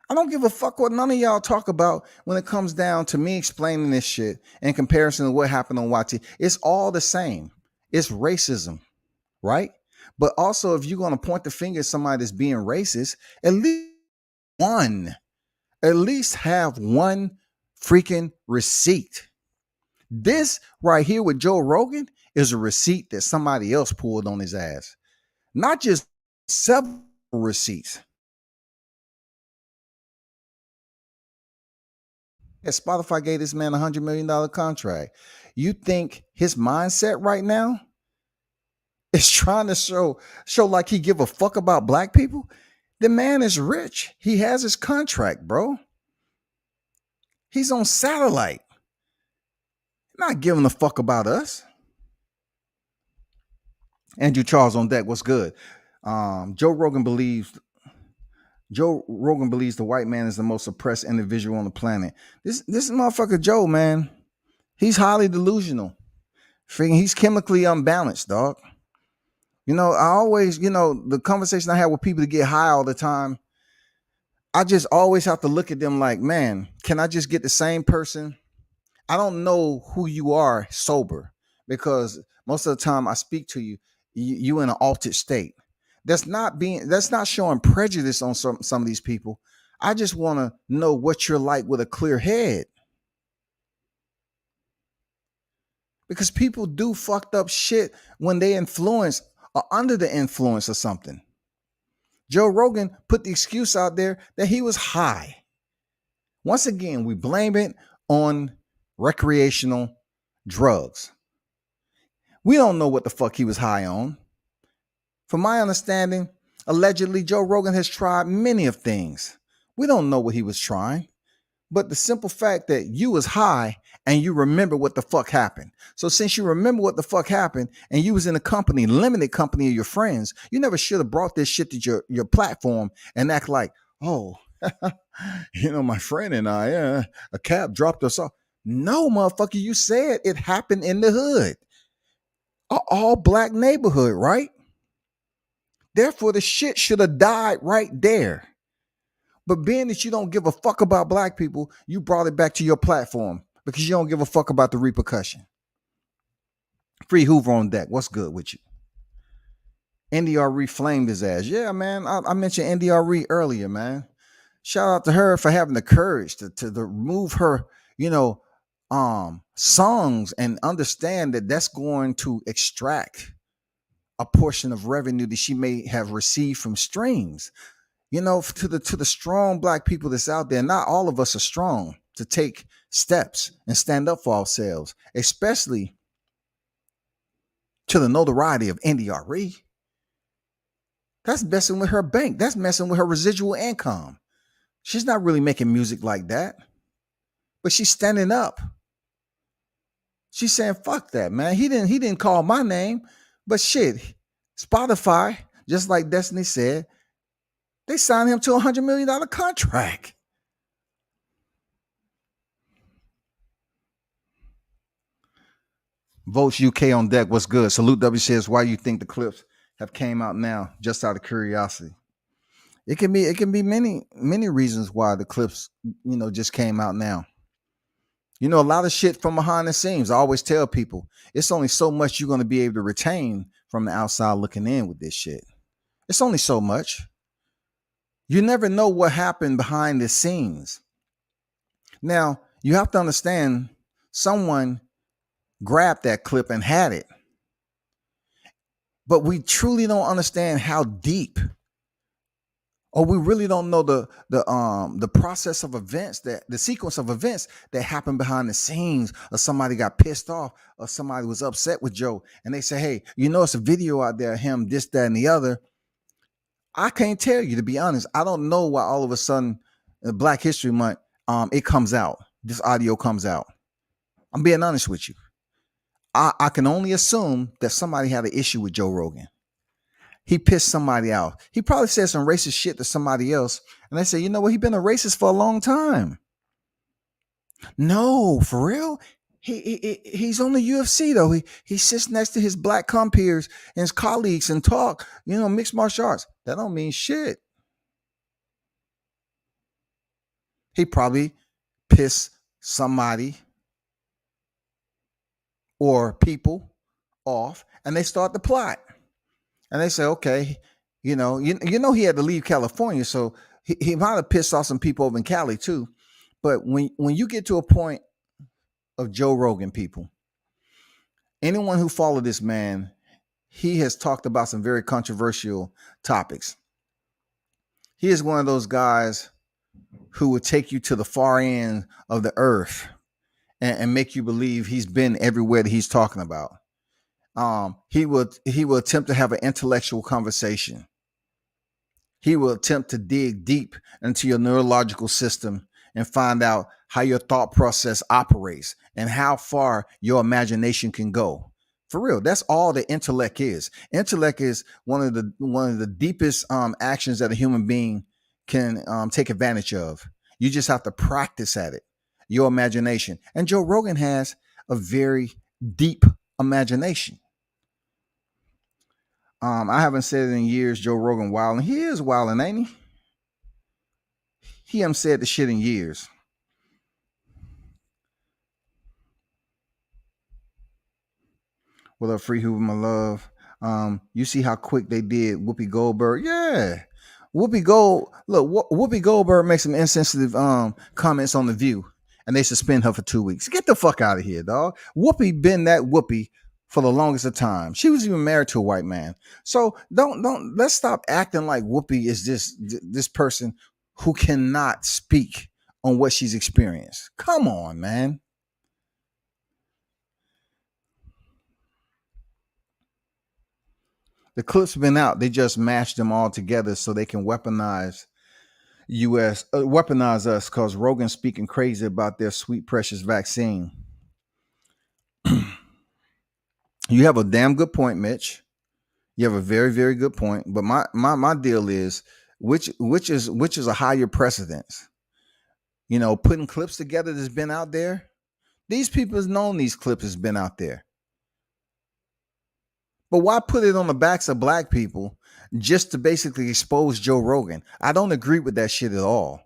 I don't give a fuck what none of y'all talk about when it comes down to me explaining this shit in comparison to what happened on YT. It's all the same. It's racism, right? But also, if you're going to point the finger at somebody that's being racist, at least have one freaking receipt. This right here with Joe Rogan is a receipt that somebody else pulled on his ass. Not just several receipts. Yeah, Spotify gave this man $100 million contract. You think his mindset right now is trying to show like he give a fuck about black people? The man is rich. He has his contract, bro. He's on satellite. Not giving a fuck about us. Andrew Charles on deck. What's good? Joe Rogan believes the white man is the most oppressed individual on the planet. This motherfucker Joe, man, he's highly delusional. He's chemically unbalanced, dog. You know, I always, the conversation I have with people to get high all the time, I just always have to look at them like, man, can I just get the same person? I don't know who you are sober, because most of the time I speak to you, you in an altered state. That's not showing prejudice on some of these people. I just want to know what you're like with a clear head. Because people do fucked up shit when they influence or under the influence of something. Joe Rogan put the excuse out there that he was high. Once again, we blame it on recreational drugs. We don't know what the fuck he was high on. From my understanding, allegedly, Joe Rogan has tried many of things. We don't know what he was trying. But the simple fact that you was high and you remember what the fuck happened. So since you remember what the fuck happened and you was in a company, limited company of your friends, you never should have brought this shit to your platform and act like, oh, my friend and I, a cab dropped us off. No, motherfucker, you said it happened in the hood. An all black neighborhood, right? Therefore, the shit should have died right there. But being that you don't give a fuck about black people, you brought it back to your platform because you don't give a fuck about the repercussion. Free Hoover on deck. What's good with you? NDRE flamed his ass. Yeah, man. I mentioned NDRE earlier, man. Shout out to her for having the courage to remove her, songs and understand that that's going to extract a portion of revenue that she may have received from streams. To the strong black people that's out there, not all of us are strong to take steps and stand up for ourselves, especially to the notoriety of NDRE. That's messing with her bank. That's messing with her residual income. She's not really making music like that, but she's standing up. She's saying, fuck that, man. He didn't call my name, but shit, Spotify, just like Destiny said, they signed him to a $100 million contract. Votes UK on deck. What's good? Salute W says, why you think the clips have came out now? Just out of curiosity. It can be many reasons why the clips, just came out now. A lot of shit from behind the scenes. I always tell people it's only so much you're going to be able to retain from the outside looking in with this shit. It's only so much. You never know what happened behind the scenes. Now, you have to understand someone grabbed that clip and had it. But we truly don't understand how deep, or we really don't know the process of events, that the sequence of events that happened behind the scenes, or somebody got pissed off, or somebody was upset with Joe, and they say, hey, it's a video out there of him, this, that, and the other. I can't tell you, to be honest. I don't know why all of a sudden Black History Month, it comes out. This audio comes out. I'm being honest with you. I can only assume that somebody had an issue with Joe Rogan. He pissed somebody out. He probably said some racist shit to somebody else. And they say, you know what? He's been a racist for a long time. No, for real? He's on the UFC, though. He sits next to his black compeers and his colleagues and talk, mixed martial arts. That don't mean shit. He probably pissed somebody or people off, and they start the plot. And they say, okay, he had to leave California, so he might have pissed off some people over in Cali too. But when you get to a point of Joe Rogan, people, anyone who followed this man, he has talked about some very controversial topics. He is one of those guys who would take you to the far end of the earth and make you believe he's been everywhere that he's talking about. He will attempt to have an intellectual conversation. He will attempt to dig deep into your neurological system and find out how your thought process operates and how far your imagination can go. For real, that's all the intellect is. Intellect is one of the deepest actions that a human being can take advantage of. You just have to practice at it, your imagination. And Joe Rogan has a very deep imagination. I haven't said it in years, Joe Rogan wilding. He is wilding, ain't he? He hasn't said the shit in years. What up, Free Hoover, my love? You see how quick they did Whoopi Goldberg? Yeah. Whoopi Goldberg makes some insensitive comments on The View, and they suspend her for 2 weeks. Get the fuck out of here, dog. Whoopi been that Whoopi for the longest of time. She was even married to a white man. So let's stop acting like Whoopi is this person who cannot speak on what she's experienced. Come on, man. The clips have been out. They just mashed them all together so they can weaponize us because Rogan's speaking crazy about their sweet, precious vaccine. You have a damn good point, Mitch. You have a very, very good point. But my deal is which is a higher precedence? Putting clips together that's been out there. These people have known these clips has been out there. But why put it on the backs of black people just to basically expose Joe Rogan? I don't agree with that shit at all.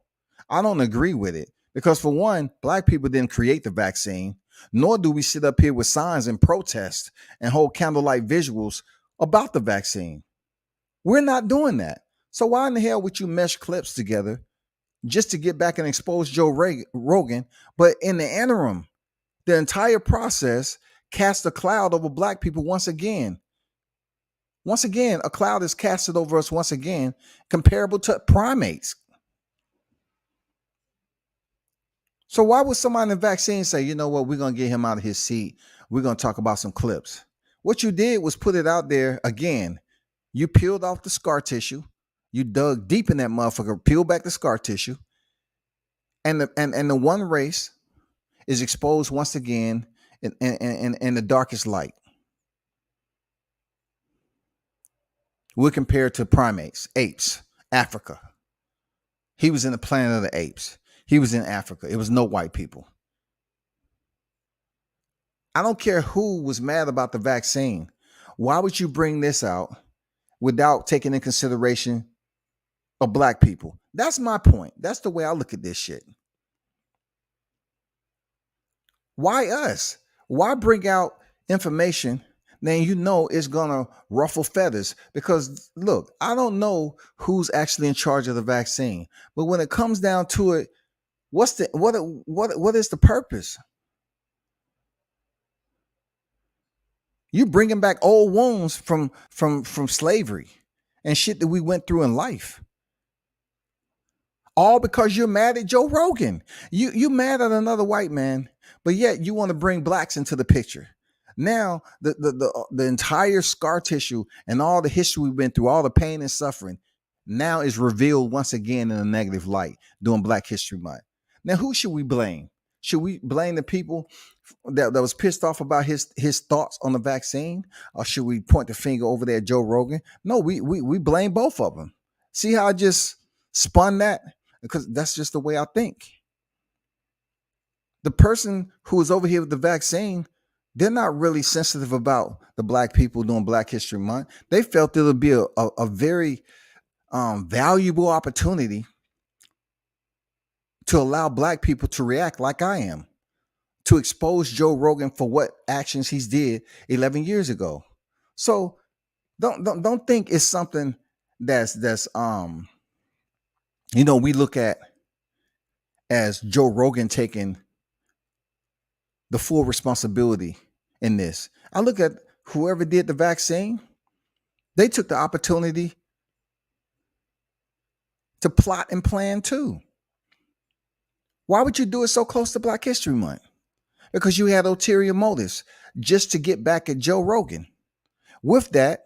I don't agree with it because, for one, black people didn't create the vaccine, nor do we sit up here with signs and protest and hold candlelight visuals about the vaccine. We're not doing that. So why in the hell would you mesh clips together just to get back and expose Joe Rogan? But in the interim, the entire process casts a cloud over black people once again. Once again, a cloud is casted over us once again, comparable to primates. So why would somebody in the vaccine say, you know what, we're going to get him out of his seat. We're going to talk about some clips. What you did was put it out there again. You peeled off the scar tissue. You dug deep in that motherfucker, peeled back the scar tissue. And the one race is exposed once again in the darkest light. We're compared to primates, apes, Africa. He was in the planet of the apes. He was in Africa. It was no white people. I don't care who was mad about the vaccine. Why would you bring this out without taking in consideration of black people? That's my point. That's the way I look at this shit. Why us? Why bring out information then it's gonna ruffle feathers. Because look, I don't know who's actually in charge of the vaccine, but when it comes down to it, what is the purpose? You bringing back old wounds from slavery and shit that we went through in life. All because you're mad at Joe Rogan. You mad at another white man, but yet you want to bring blacks into the picture. Now the entire scar tissue and all the history we've been through, all the pain and suffering, now is revealed once again in a negative light during Black History Month. Now, who should we blame? Should we blame the people that was pissed off about his thoughts on the vaccine, or should we point the finger over there at Joe Rogan? No, we blame both of them. See how I just spun that? Because that's just the way I think. The person who is over here with the vaccine, they're not really sensitive about the Black people doing Black History Month. They felt it would be a very valuable opportunity to allow Black people to react like I am, to expose Joe Rogan for what actions he's did 11 years ago. So don't think it's something that's we look at as Joe Rogan taking the full responsibility in this. I look at whoever did the vaccine, they took the opportunity to plot and plan too. Why would you do it so close to Black History Month? Because you had ulterior motives just to get back at Joe Rogan. With that,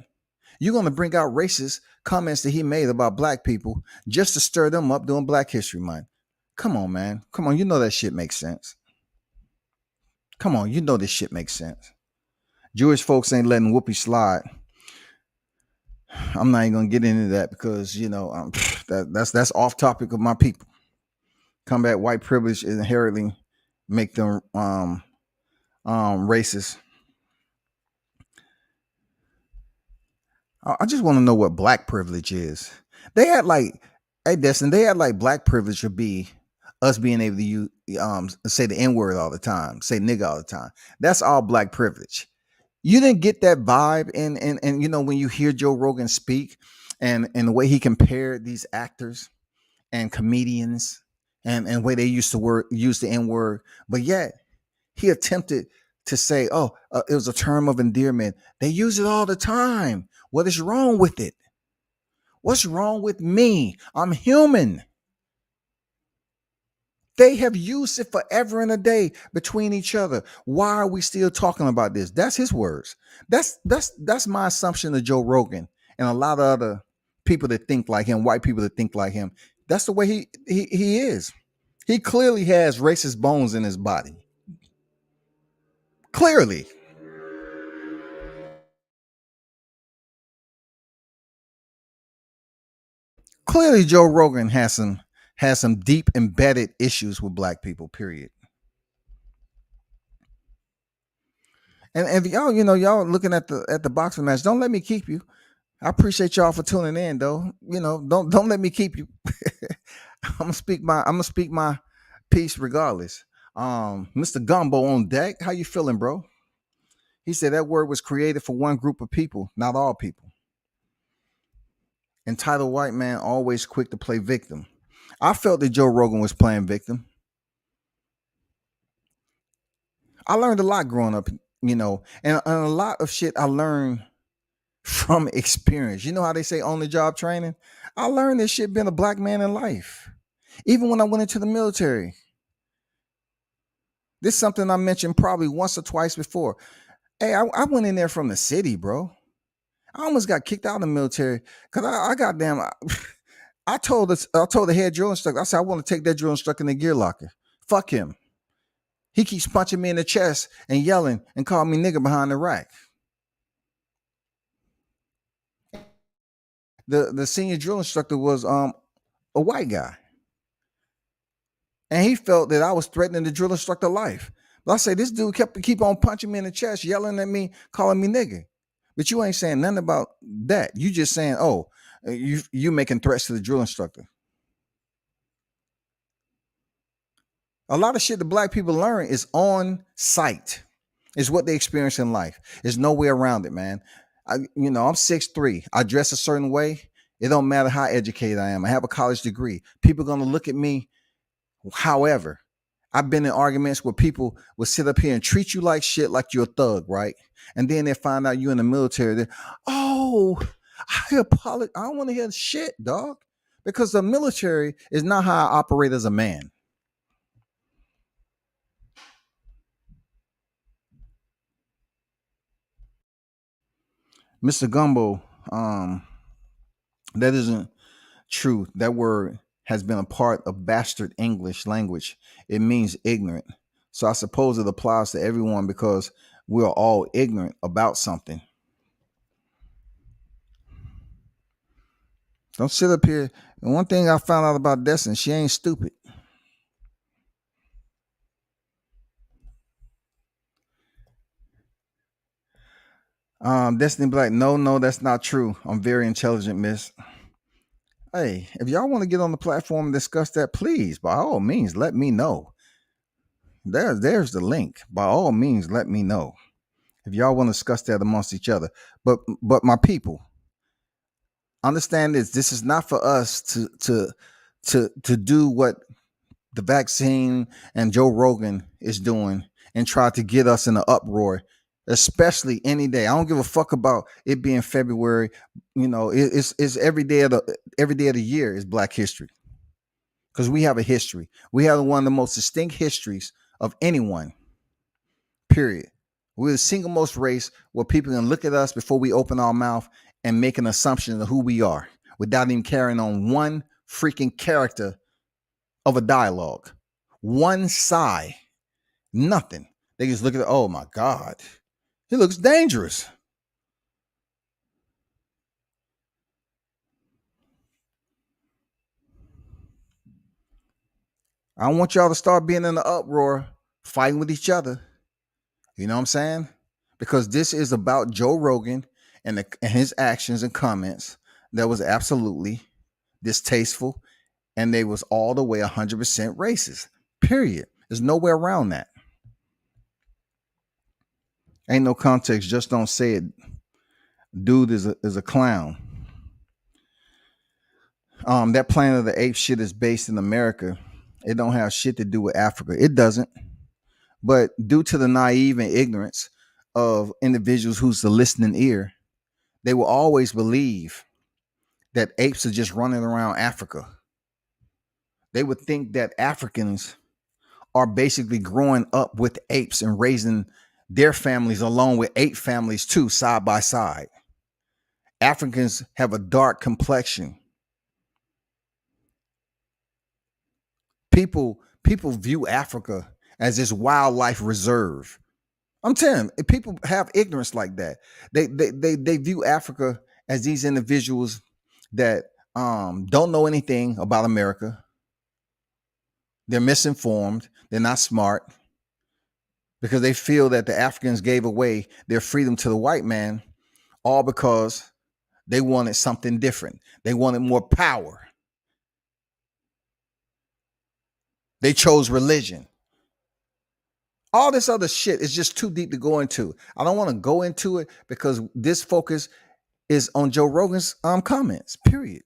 you're going to bring out racist comments that he made about Black people just to stir them up during Black History Month. Come on, man. Come on. You know that shit makes sense. Come on. You know this shit makes sense. Jewish folks ain't letting Whoopi slide. I'm not even going to get into that because, that's off topic of my people. Combat white privilege is inherently make them racist. I just want to know what Black privilege is. They had Destin, they had like Black privilege would be us being able to use, say the N-word all the time, say nigga all the time. That's all Black privilege. You didn't get that vibe, and when you hear Joe Rogan speak, and the way he compared these actors and comedians, and the way they used to use the N-word, but yet he attempted to say, it was a term of endearment. They use it all the time. What is wrong with it? What's wrong with me? I'm human. They have used it forever and a day between each other. Why are we still talking about this? That's his words. That's my assumption of Joe Rogan and a lot of other people that think like him, white people that think like him. That's the way he is. He clearly has racist bones in his body. Clearly. Clearly, Joe Rogan has some deep embedded issues with Black people, period. And if y'all looking at the boxing match, don't let me keep you. I appreciate y'all for tuning in, though. Don't let me keep you. I'm gonna speak my piece regardless. Mr. Gumbo on deck. How you feeling, bro? He said that word was created for one group of people, not all people. Entitled white man always quick to play victim. I felt that Joe Rogan was playing victim. I learned a lot growing up, and a lot of shit I learned from experience. You know how they say on the job training? I learned this shit being a Black man in life. Even when I went into the military. This is something I mentioned probably once or twice before. Hey, I went in there from the city, bro. I almost got kicked out of the military because I told the head drill instructor, I said, I want to take that drill instructor in the gear locker. Fuck him. He keeps punching me in the chest and yelling and calling me nigger behind the rack. The senior drill instructor was a white guy. And he felt that I was threatening the drill instructor life. But I say, this dude keep on punching me in the chest, yelling at me, calling me nigger. But you ain't saying nothing about that. You just saying, you making threats to the drill instructor. A lot of shit that Black people learn is on site. It's what they experience in life. There's no way around it, man. I'm 6'3". I dress a certain way. It don't matter how educated I am. I have a college degree. People are gonna look at me. However, I've been in arguments where people will sit up here and treat you like shit, like you're a thug, right? And then they find out you're in the military. Oh, I apologize. I don't want to hear shit, dog, because the military is not how I operate as a man. Mr. Gumbo, that isn't true. That word has been a part of bastard English language. It means ignorant. So I suppose it applies to everyone because we're all ignorant about something. Don't sit up here. And one thing I found out about Destiny, she ain't stupid. Destiny Black, no, that's not true. I'm very intelligent, miss. Hey, if y'all want to get on the platform and discuss that, please, by all means, let me know. There's the link. By all means, let me know. If y'all want to discuss that amongst each other. But my people, understand this. This is not for us to do what the vaccine and Joe Rogan is doing and try to get us in an uproar, especially any day. I don't give a fuck about it being February. It's every day of the year is Black History, because we have a history. We have one of the most distinct histories of anyone. Period. We're the single most race where people can look at us before we open our mouth and make an assumption of who we are without even carrying on one freaking character of a dialogue. One sigh. Nothing. They just look at it. Oh my God. He looks dangerous. I don't want y'all to start being in the uproar, fighting with each other. You know what I'm saying? Because this is about Joe Rogan and his actions and comments that was absolutely distasteful, and they was all the way 100% racist. Period. There's nowhere around that. Ain't no context. Just don't say it. Dude is a clown. That Planet of the Apes shit is based in America. It don't have shit to do with Africa. It doesn't. But due to the naive and ignorance of individuals who's the listening ear, they will always believe that apes are just running around Africa. They would think that Africans are basically growing up with apes and raising their families along with ape families too, side by side. Africans have a dark complexion. People view Africa as this wildlife reserve. I'm telling you, people have ignorance like that. They view Africa as these individuals that don't know anything about America. They're misinformed. They're not smart, because they feel that the Africans gave away their freedom to the white man, all because they wanted something different. They wanted more power. They chose religion. All this other shit is just too deep to go into. I don't want to go into it because this focus is on Joe Rogan's comments, period.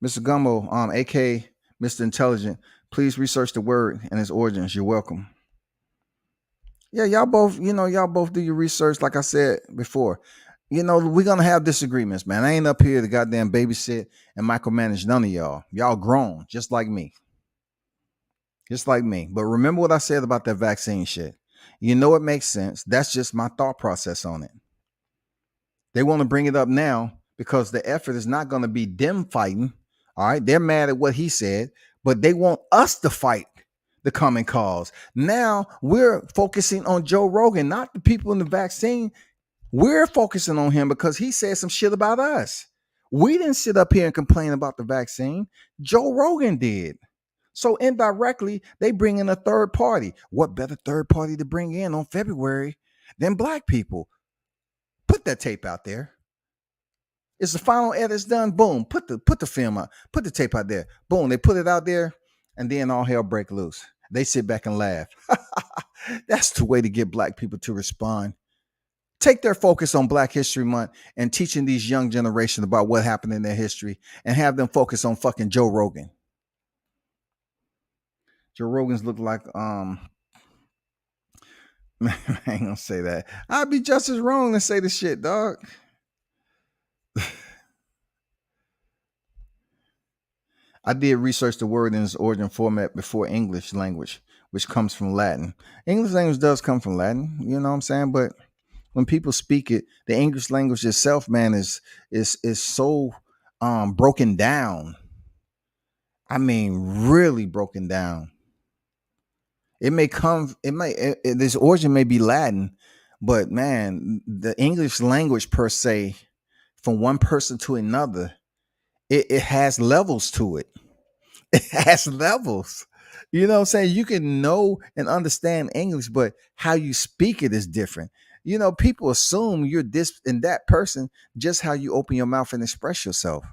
Mr. Gumbo, aka Mr. Intelligent, please research the word and its origins. You're welcome. Yeah, y'all both do your research. Like I said before, we're gonna have disagreements, man. I ain't up here to goddamn babysit and micromanage none of y'all. Y'all grown, just like me. Just like me. But remember what I said about that vaccine shit. It makes sense. That's just my thought process on it. They want to bring it up now because the effort is not going to be them fighting. All right. They're mad at what he said, but they want us to fight the common cause. Now we're focusing on Joe Rogan, not the people in the vaccine. We're focusing on him because he said some shit about us. We didn't sit up here and complain about the vaccine. Joe Rogan did. So indirectly, they bring in a third party. What better third party to bring in on February than Black people? Put that tape out there. It's the final edit's done. Boom. Put the film out. Put the tape out there. Boom. They put it out there, and then all hell break loose. They sit back and laugh. That's the way to get black people to respond. Take their focus on Black History Month and teaching these young generation about what happened in their history, and have them focus on fucking Joe Rogan. Joe Rogan's look like I ain't gonna say that. I'd be just as wrong to say the shit, dog. I did research the word in its origin format before English language, which comes from Latin. English language does come from Latin, you know what I'm saying? But when people speak it, the English language itself, man, is so broken down. I mean, really broken down. This origin may be Latin, but man, the English language per se, from one person to another, it has levels to it. It has levels. You know what I'm saying? You can know and understand English, but how you speak it is different. You know, people assume you're this and that person just how you open your mouth and express yourself.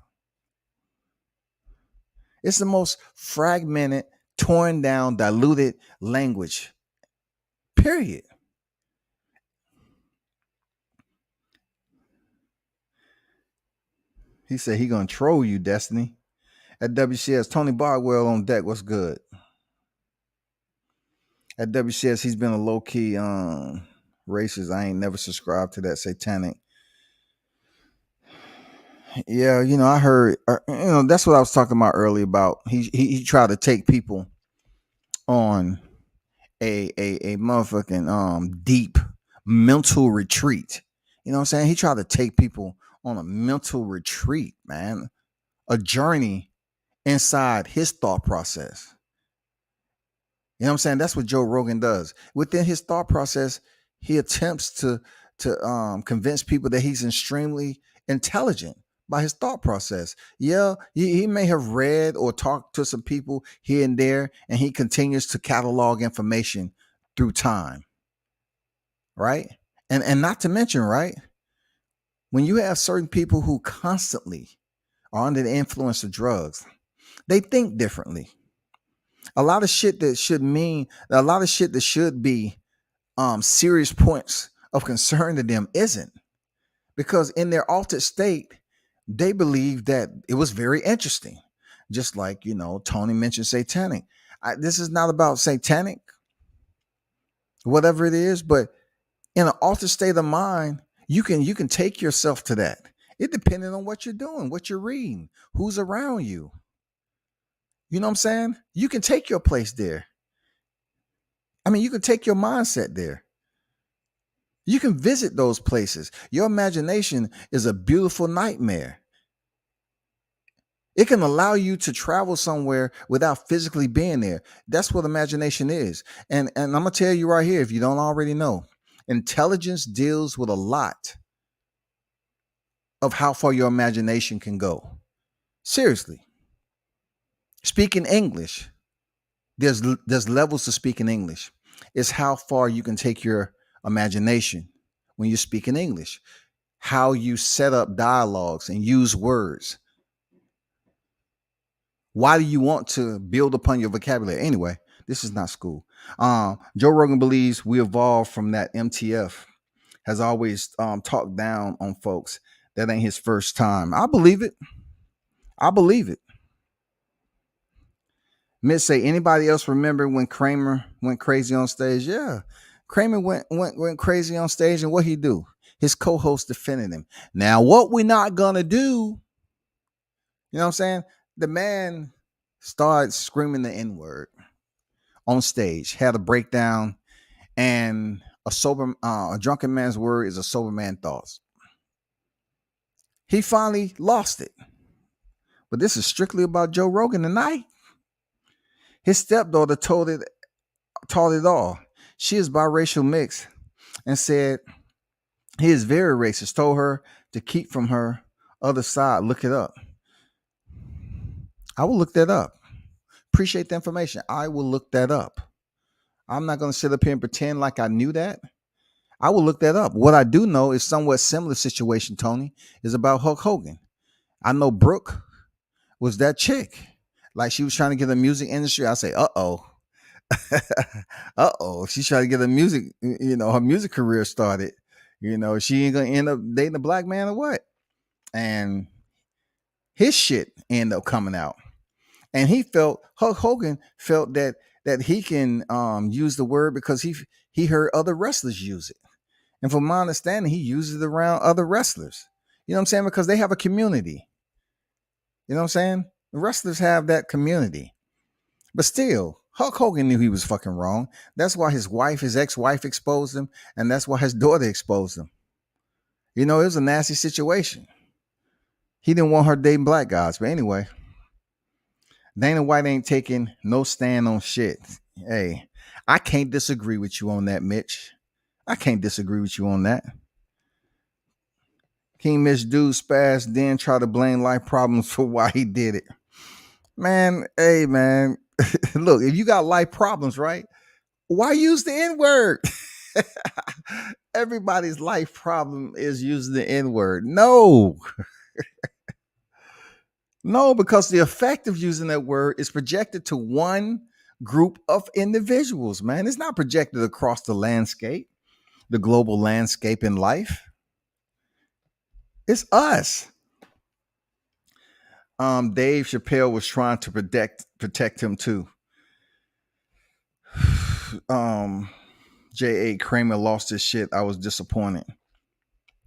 It's the most fragmented, torn down, diluted language. Period. He said he gonna troll you, Destiny. At WCS, Tony Bardwell on deck. What's good? At WCS, he's been a low-key racist. I ain't never subscribed to that satanic. Yeah, you know, I heard, that's what I was talking about earlier about he tried to take people on a motherfucking deep mental retreat. You know what I'm saying? He tried to take people on a mental retreat, man. A journey inside his thought process. You know what I'm saying? That's what Joe Rogan does. Within his thought process, he attempts to convince people that he's extremely intelligent by his thought process. Yeah, he may have read or talked to some people here and there, and he continues to catalog information through time. Right? And not to mention, right? When you have certain people who constantly are under the influence of drugs, they think differently. A lot of shit that should be serious points of concern to them isn't, because in their altered state, they believe that it was very interesting. Just like, Tony mentioned satanic. This is not about satanic, whatever it is, but in an altered state of mind, you can take yourself to that. It depending on what you're doing, what you're reading, who's around you. You know what I'm saying? You can take your place there. I mean, you can take your mindset there. You can visit those places. Your imagination is a beautiful nightmare. It can allow you to travel somewhere without physically being there. That's what imagination is. And I'm going to tell you right here, if you don't already know, intelligence deals with a lot of how far your imagination can go. Seriously. Speaking English, there's levels to speaking English. It's how far you can take your imagination when you're speaking English, how you set up dialogues and use words. Why do you want to build upon your vocabulary? Anyway, this is not school. Joe Rogan believes we evolved from that. MTF has always talked down on folks. That ain't his first time. I believe it. Miss say, anybody else remember when Kramer went crazy on stage? Yeah. Kramer went crazy on stage, and what he do? His co-host defended him. Now, what we're not gonna do, you know what I'm saying? The man started screaming the N-word on stage, had a breakdown, and a drunken man's word is a sober man's thoughts. He finally lost it. But this is strictly about Joe Rogan tonight. His stepdaughter taught it all. She is biracial mixed and said he is very racist. Told her to keep from her other side. Look it up. I will look that up. Appreciate the information. I will look that up. I'm not going to sit up here and pretend like I knew that. I will look that up. What I do know is somewhat similar situation, Tony, is about Hulk Hogan. I know Brooke was that chick. Like she was trying to get the music industry. I say, uh-oh. She's trying to get her music, her music career started. She ain't gonna end up dating a black man or what? And his shit ended up coming out. And Hulk Hogan felt that he can use the word because he heard other wrestlers use it. And from my understanding, he uses it around other wrestlers. You know what I'm saying? Because they have a community. You know what I'm saying? The wrestlers have that community. But still, Hulk Hogan knew he was fucking wrong. That's why his ex-wife exposed him, and that's why his daughter exposed him. It was a nasty situation. He didn't want her dating black guys. But anyway, Dana White ain't taking no stand on shit. Hey, I can't disagree with you on that, Mitch. I can't disagree with you on that. King Mitch dude spazzed, then try to blame life problems for why he did it. Man, hey, man. Look, if you got life problems, right? Why use the N-word? Everybody's life problem is using the N-word. No. No, because the effect of using that word is projected to one group of individuals, man. It's not projected across the landscape, the global landscape in life. It's us. Dave Chappelle was trying to protect him too. J.A. Kramer lost his shit. I was disappointed.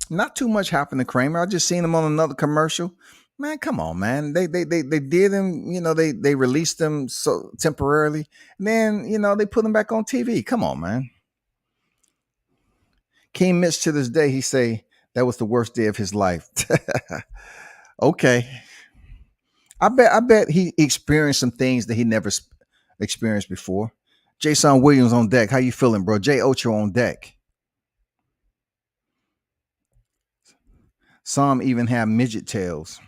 Not too much happened to Kramer. I just seen him on another commercial. Man, come on, man. They did him, they released him so temporarily. And then, they put him back on TV. Come on, man. King Mitch to this day, he say that was the worst day of his life. Okay. I bet he experienced some things that he never experienced before. Jason Williams on deck. How you feeling, bro? Jay Ocho on deck. Some even have midget tails.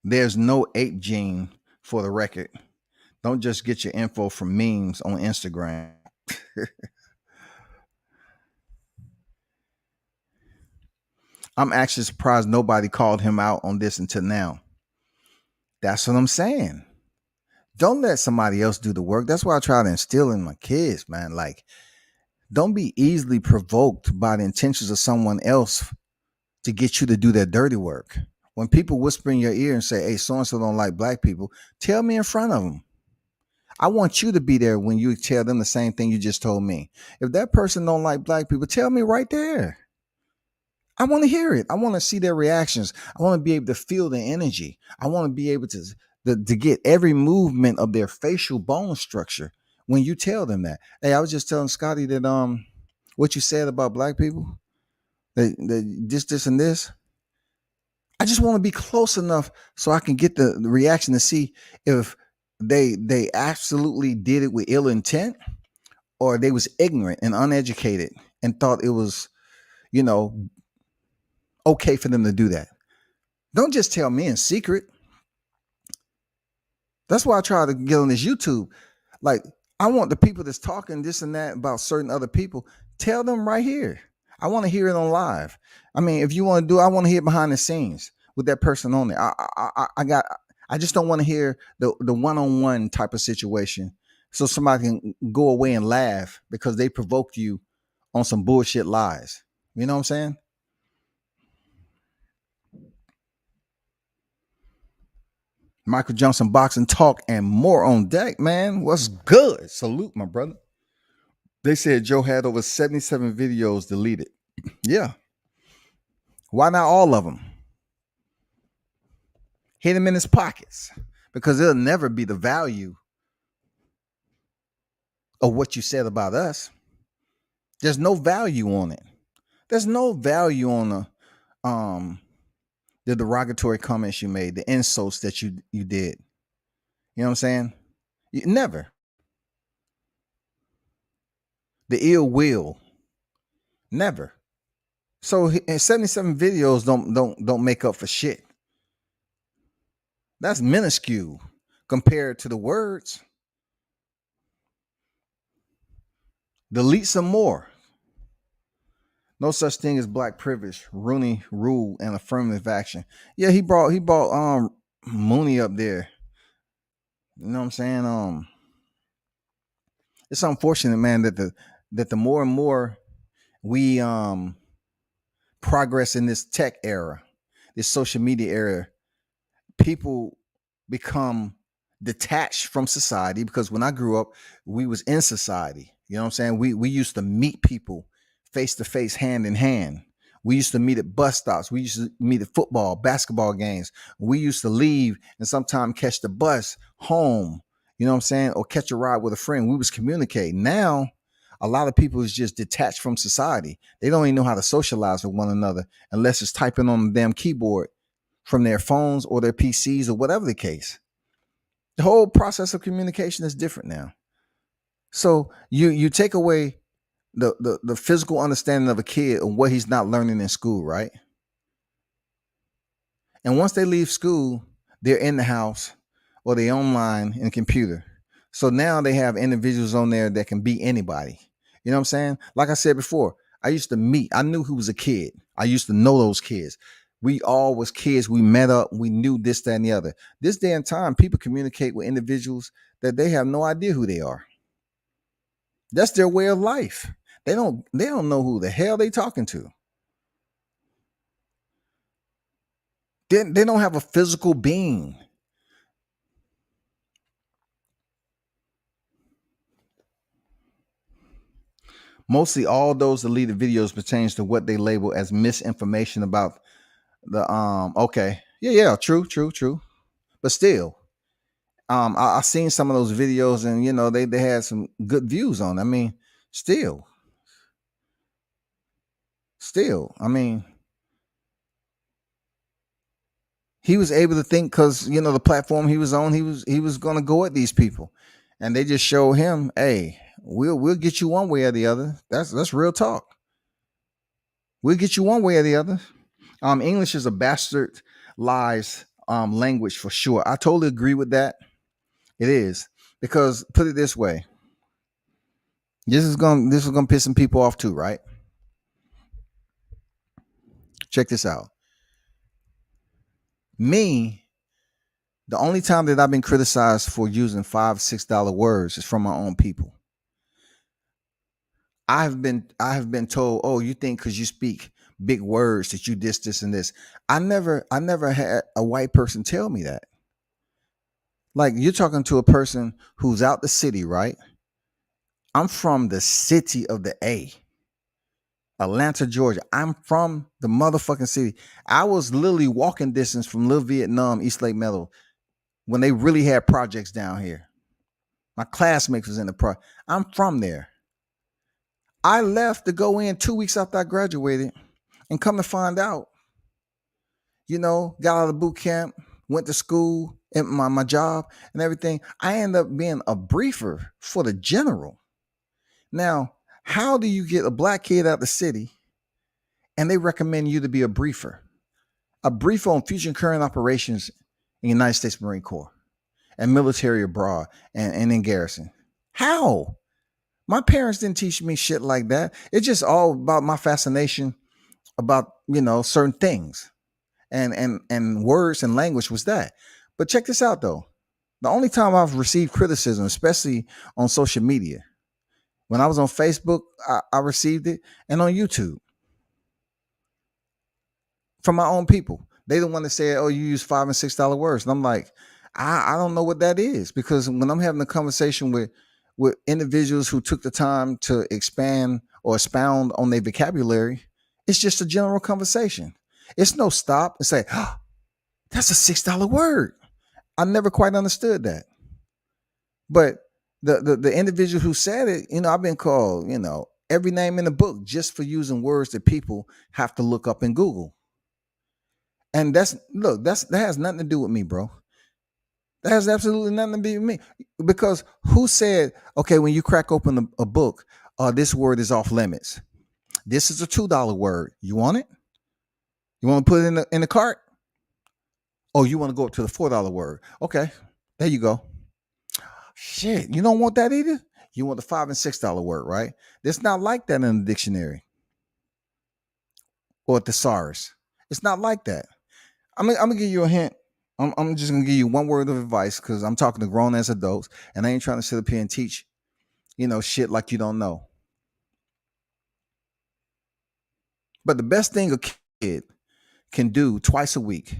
There's no ape gene, for the record. Don't just get your info from memes on Instagram. I'm actually surprised nobody called him out on this until now. That's what I'm saying. Don't let somebody else do the work. That's why I try to instill in my kids, man. Like, don't be easily provoked by the intentions of someone else to get you to do their dirty work. When people whisper in your ear and say, hey, so-and-so don't like black people, tell me in front of them. I want you to be there when you tell them the same thing you just told me. If that person don't like black people, tell me right there. I want to hear it. I want to see their reactions. I want to be able to feel the energy. I want to be able to get every movement of their facial bone structure when you tell them that. Hey, I was just telling Scotty that what you said about black people, that this and this. I just want to be close enough so I can get the reaction to see if they absolutely did it with ill intent, or they was ignorant and uneducated and thought it was, okay for them to do that. Don't just tell me in secret. That's why I try to get on this YouTube. Like, I want the people that's talking this and that about certain other people, tell them right here. I want to hear it on live. I mean, if you want to do it, I want to hear it behind the scenes with that person on there. I just don't want to hear the one-on-one type of situation. So somebody can go away and laugh because they provoked you on some bullshit lies. You know what I'm saying? Michael Johnson boxing talk and more on deck, man. What's good? Salute, my brother. They said Joe had over 77 videos deleted. Yeah. Why not all of them? Hit him in his pockets, because it'll never be the value of what you said about us. There's no value on it. There's no value on the derogatory comments you made, the insults that you did. You know what I'm saying? Never. The ill will. Never. So 77 videos don't make up for shit. That's minuscule compared to the words. Delete some more. No such thing as black privilege, Rooney rule, and affirmative action. Yeah, he brought Mooney up there. You know what I'm saying? It's unfortunate, man, that the more and more we progress in this tech era, this social media era, people become detached from society, because when I grew up, we was in society. You know what I'm saying? We used to meet people face to face, hand in hand. We used to meet at bus stops. We used to meet at football, basketball games. We used to leave and sometimes catch the bus home, you know what I'm saying? Or catch a ride with a friend. We was communicating. Now, a lot of people is just detached from society. They don't even know how to socialize with one another unless it's typing on the damn keyboard from their phones or their PCs or whatever the case. The whole process of communication is different now. So you take away the physical understanding of a kid and what he's not learning in school, right? And once they leave school, they're in the house or they online in a computer. So now they have individuals on there that can be anybody. You know what I'm saying? Like I said before, I knew who was a kid. I used to know those kids. We all was kids. We met up. We knew this, that, and the other. This day and time, people communicate with individuals that they have no idea who they are. That's their way of life. They don't know who the hell they talking to. They don't have a physical being. Mostly all those deleted videos pertains to what they label as misinformation about the okay. Yeah, true. But still, I seen some of those videos and they had some good views on it. I mean, still, I mean, he was able to think because the platform he was on, he was gonna go at these people. And they just show him, hey, we'll get you one way or the other. That's real talk. We'll get you one way or the other. English is a bastard lies language for sure. I totally agree with that. It is, because put it this way. This is gonna piss some people off too, right? Check this out. Me, the only time that I've been criticized for using $5-6 words is from my own people. I have been told, oh, you think because you speak big words that you this, and this. I never had a white person tell me that. Like, you're talking to a person who's out the city, right? I'm from the city of the A, Atlanta, Georgia. I'm from the motherfucking city. I was literally walking distance from Little Vietnam, East Lake Meadow, when they really had projects down here. My classmates was in the pro. I'm from there. I left to go in 2 weeks after I graduated, and come to find out, got out of boot camp, went to school, and my job and everything. I ended up being a briefer for the general. Now, how do you get a black kid out the city and they recommend you to be a briefer? A briefer on future and current operations in the United States Marine Corps and military abroad and in garrison. How? My parents didn't teach me shit like that. It's just all about my fascination about, certain things. And words and language was that. But check this out though. The only time I've received criticism, especially on social media, when I was on Facebook, I received it, and on YouTube from my own people. They the one that said, "Oh, you use $5 and $6 words," and I'm like, I don't know what that is, because when I'm having a conversation with individuals who took the time to expand or expound on their vocabulary, it's just a general conversation. It's no stop and say, oh, that's a $6 word. I never quite understood that. But the individual who said it, I've been called, every name in the book just for using words that people have to look up in Google. And that has nothing to do with me, bro. That has absolutely nothing to do with me. Because who said, okay, when you crack open a book, this word is off limits. This is a $2 word. You want it? You want to put it in the cart? Oh, you want to go up to the $4 word? Okay, there you go. Shit, you don't want that either? You want the $5 and $6 word, right? It's not like that in the dictionary or a thesaurus. It's not like that. I'm gonna give you a hint. I'm just gonna give you one word of advice because I'm talking to grown as adults, and I ain't trying to sit up here and teach, shit like you don't know. But the best thing a kid can do twice a week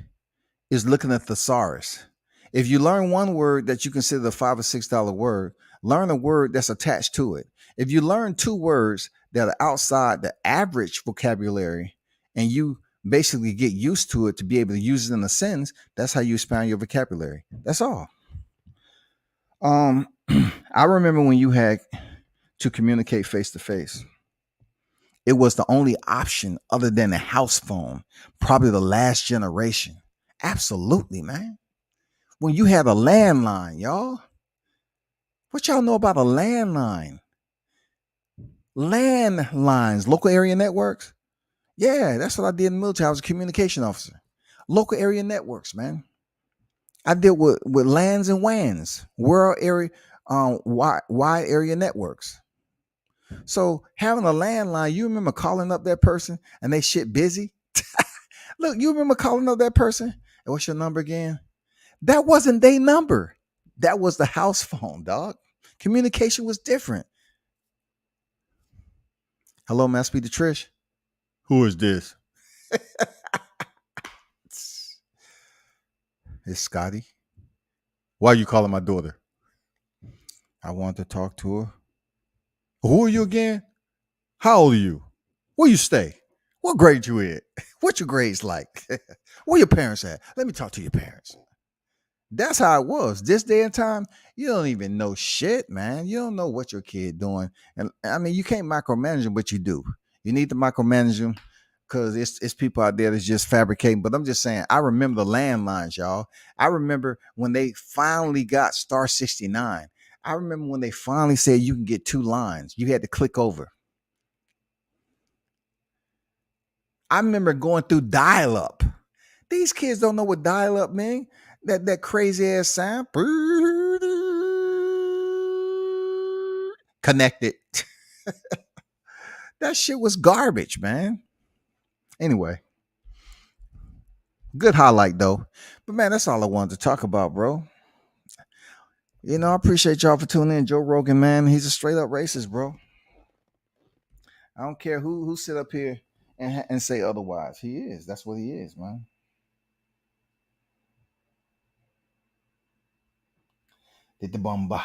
is looking at thesaurus. If you learn one word that you consider a $5 or $6 word, learn a word that's attached to it. If you learn two words that are outside the average vocabulary and you basically get used to it to be able to use it in a sentence, that's how you expand your vocabulary. That's all. I remember when you had to communicate face to face. It was the only option other than the house phone, probably the last generation. Absolutely, man. When you had a landline, y'all. What y'all know about a landline? Landlines, local area networks. Yeah, that's what I did in the military. I was a communication officer. Local area networks, man. I dealt with LANs and WANs, world area, wide area networks. So having a landline, you remember calling up that person and they shit busy? Look, you remember calling up that person? And what's your number again? That wasn't their number. That was the house phone, dog. Communication was different. Hello, may I speak to Trish? Who is this? It's Scotty. Why are you calling my daughter? I want to talk to her. Who are you again? How old are you? Where you stay? What grade you in? What your grades like? Where your parents at? Let me talk to your parents. That's how it was. This day and time, you don't even know shit, man. You don't know what your kid doing. And I mean, you can't micromanage them, but you do. You need to micromanage them because it's people out there that's just fabricating. But I'm just saying, I remember the landlines, y'all. I remember when they finally got star 69. I remember when they finally said you can get 2 lines. You had to click over. I remember going through dial-up. These kids don't know what dial-up mean. That crazy ass sound. Connected. That shit was garbage, man. Anyway, good highlight though. But man, that's all I wanted to talk about, bro. I appreciate y'all for tuning in. Joe Rogan, man, he's a straight up racist, bro. I don't care who sit up here and say otherwise. He is. That's what he is, man. Did the bomba.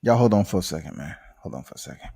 Y'all hold on for a second, man. Hold on for a second.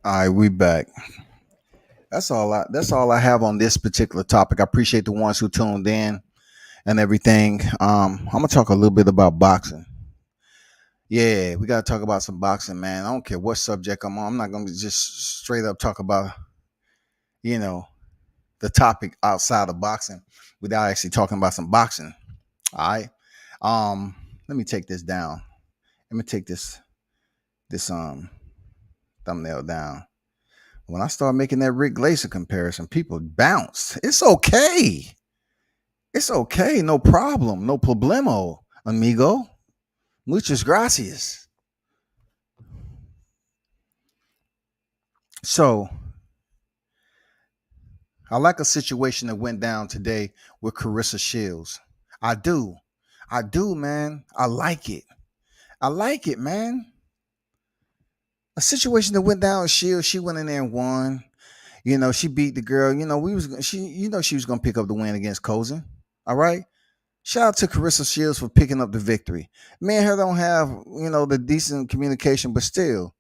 All right, we back. That's all I have on this particular topic. I appreciate the ones who tuned in and everything. I'm gonna talk a little bit about boxing. Yeah, we gotta talk about some boxing, man. I don't care what subject I'm on. I'm not gonna just straight up talk about, the topic outside of boxing without actually talking about some boxing. All right. Let me take this down. Let me take this thumbnail down. When I start making that Rick Glaser comparison, people bounce. It's okay. It's okay. No problem. No problemo, amigo. Muchas gracias. So, I like a situation that went down today with Carissa Shields. I do. Man. I like it. Man. a situation that went down with Shield. She went in there and won. She beat the girl. She was gonna pick up the win against Cozen. All right. Shout out to Carissa Shields for picking up the victory. Me and her don't have, the decent communication, but still,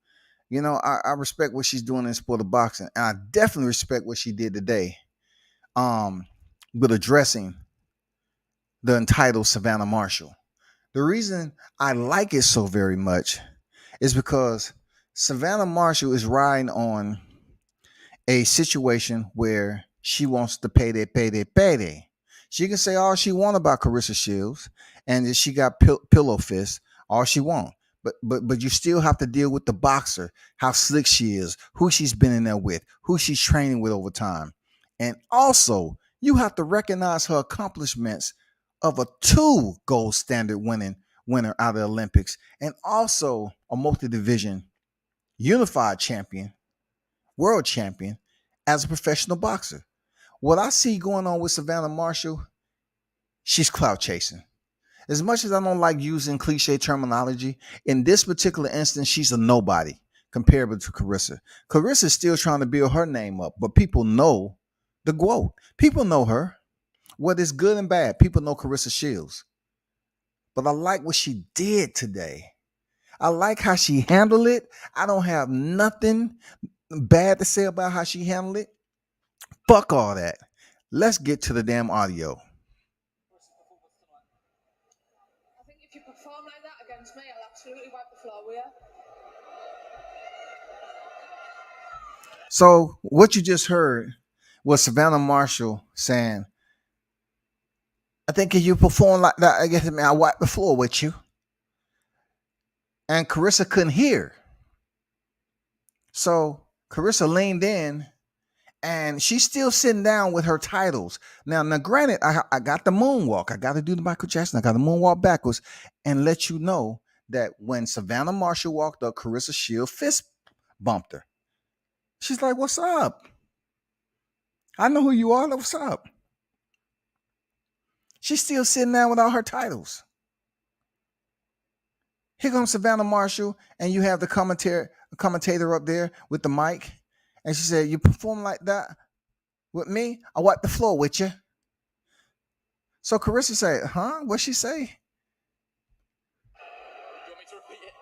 I respect what she's doing in the sport of boxing. And I definitely respect what she did today. With addressing the entitled Savannah Marshall. The reason I like it so very much is because Savannah Marshall is riding on a situation where she wants to payday. She can say all she want about Carissa Shields and that she got pillow fists, all she want. But you still have to deal with the boxer, how slick she is, who she's been in there with, who she's training with over time. And also, you have to recognize her accomplishments of a 2 gold standard winner out of the Olympics, and also a multi-division unified champion, world champion, as a professional boxer. What I see going on with Savannah Marshall, she's clout chasing. As much as I don't like using cliche terminology, in this particular instance, she's a nobody comparable to Carissa. Carissa's still trying to build her name up, but people know the GWOAT. People know her. Whether it's good and bad, people know Carissa Shields. But I like what she did today. I like how she handled it. I don't have nothing bad to say about how she handled it. Fuck all that. Let's get to the damn audio. I think if you perform like that against me, I'll absolutely wipe the floor with you. So what you just heard was Savannah Marshall saying, I think if you perform like that against me, I'll wipe the floor with you. And Carissa couldn't hear. So Carissa leaned in, and she's still sitting down with her titles. Now granted, I got the moonwalk. I got to do the Michael Jackson. I got to moonwalk backwards and let you know that when Savannah Marshall walked up, Carissa Shields fist bumped her. She's like, what's up? I know who you are. What's up? She's still sitting down without her titles. Here comes Savannah Marshall, and you have the commentator up there with the mic. And she said, you perform like that with me, I'll wipe the floor with you. So Carissa said, huh? What'd she say? Do you want me to repeat it?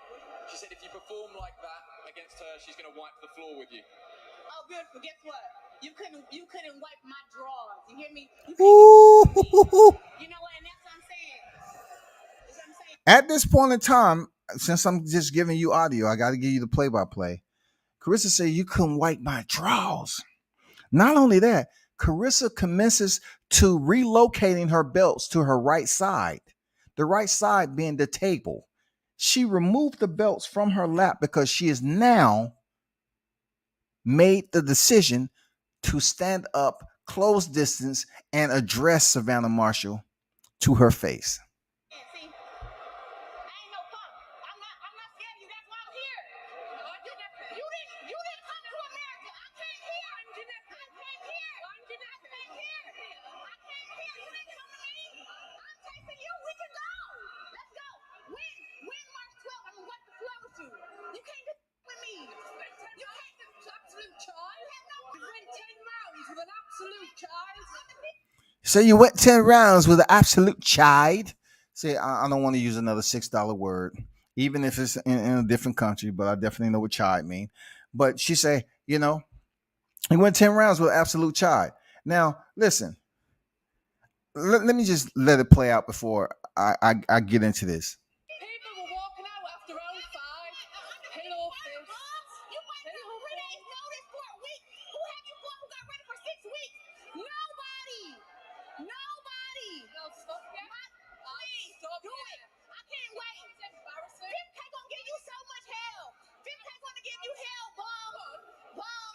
She said if you perform like that against her, she's going to wipe the floor with you. Oh, good. But guess what? You couldn't wipe my drawers. You hear me? Ooh. You know what? And that's what I'm saying. That's what I'm saying. At this point in time, since I'm just giving you audio, I got to give you the play-by-play. Carissa said, you couldn't wipe my drawers. Not only that, Carissa commences to relocating her belts to her right side, the right side being the table. She removed the belts from her lap because she has now made the decision to stand up, close distance, and address Savannah Marshall to her face. So you went 10 rounds with an absolute child. Say, I don't want to use another $6 word, even if it's in a different country, but I definitely know what child mean. But she say, you went 10 rounds with absolute child. Now, listen, let me just let it play out before I get into this. People were walking out after 05. Pillow fists. You waited 3 days notice for a week. Who have you fought who got ready for 6 weeks? Nobody. No, stop it. Please, do it. I can't wait. It's embarrassing. Fifth gonna give you so much hell. Fifth gonna give you hell, Bomb.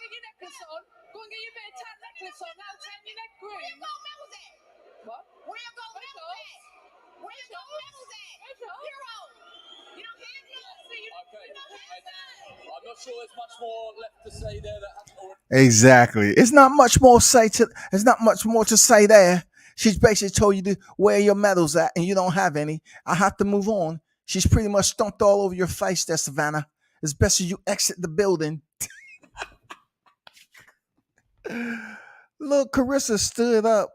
Get your necklace on. Go and get your bit of tan necklace on. Now turn your neck green. Where you go medals at? What? Where you go medals at? Where you go medals at? Hero. You don't have none. Okay. I'm not sure there's much more left to say there that hasn't already. Exactly. It's not much more to say there. She's basically told you to where your medals at, and you don't have any. I have to move on. She's pretty much stomped all over your face there, Savannah. It's best you exit the building. Look, Carissa stood up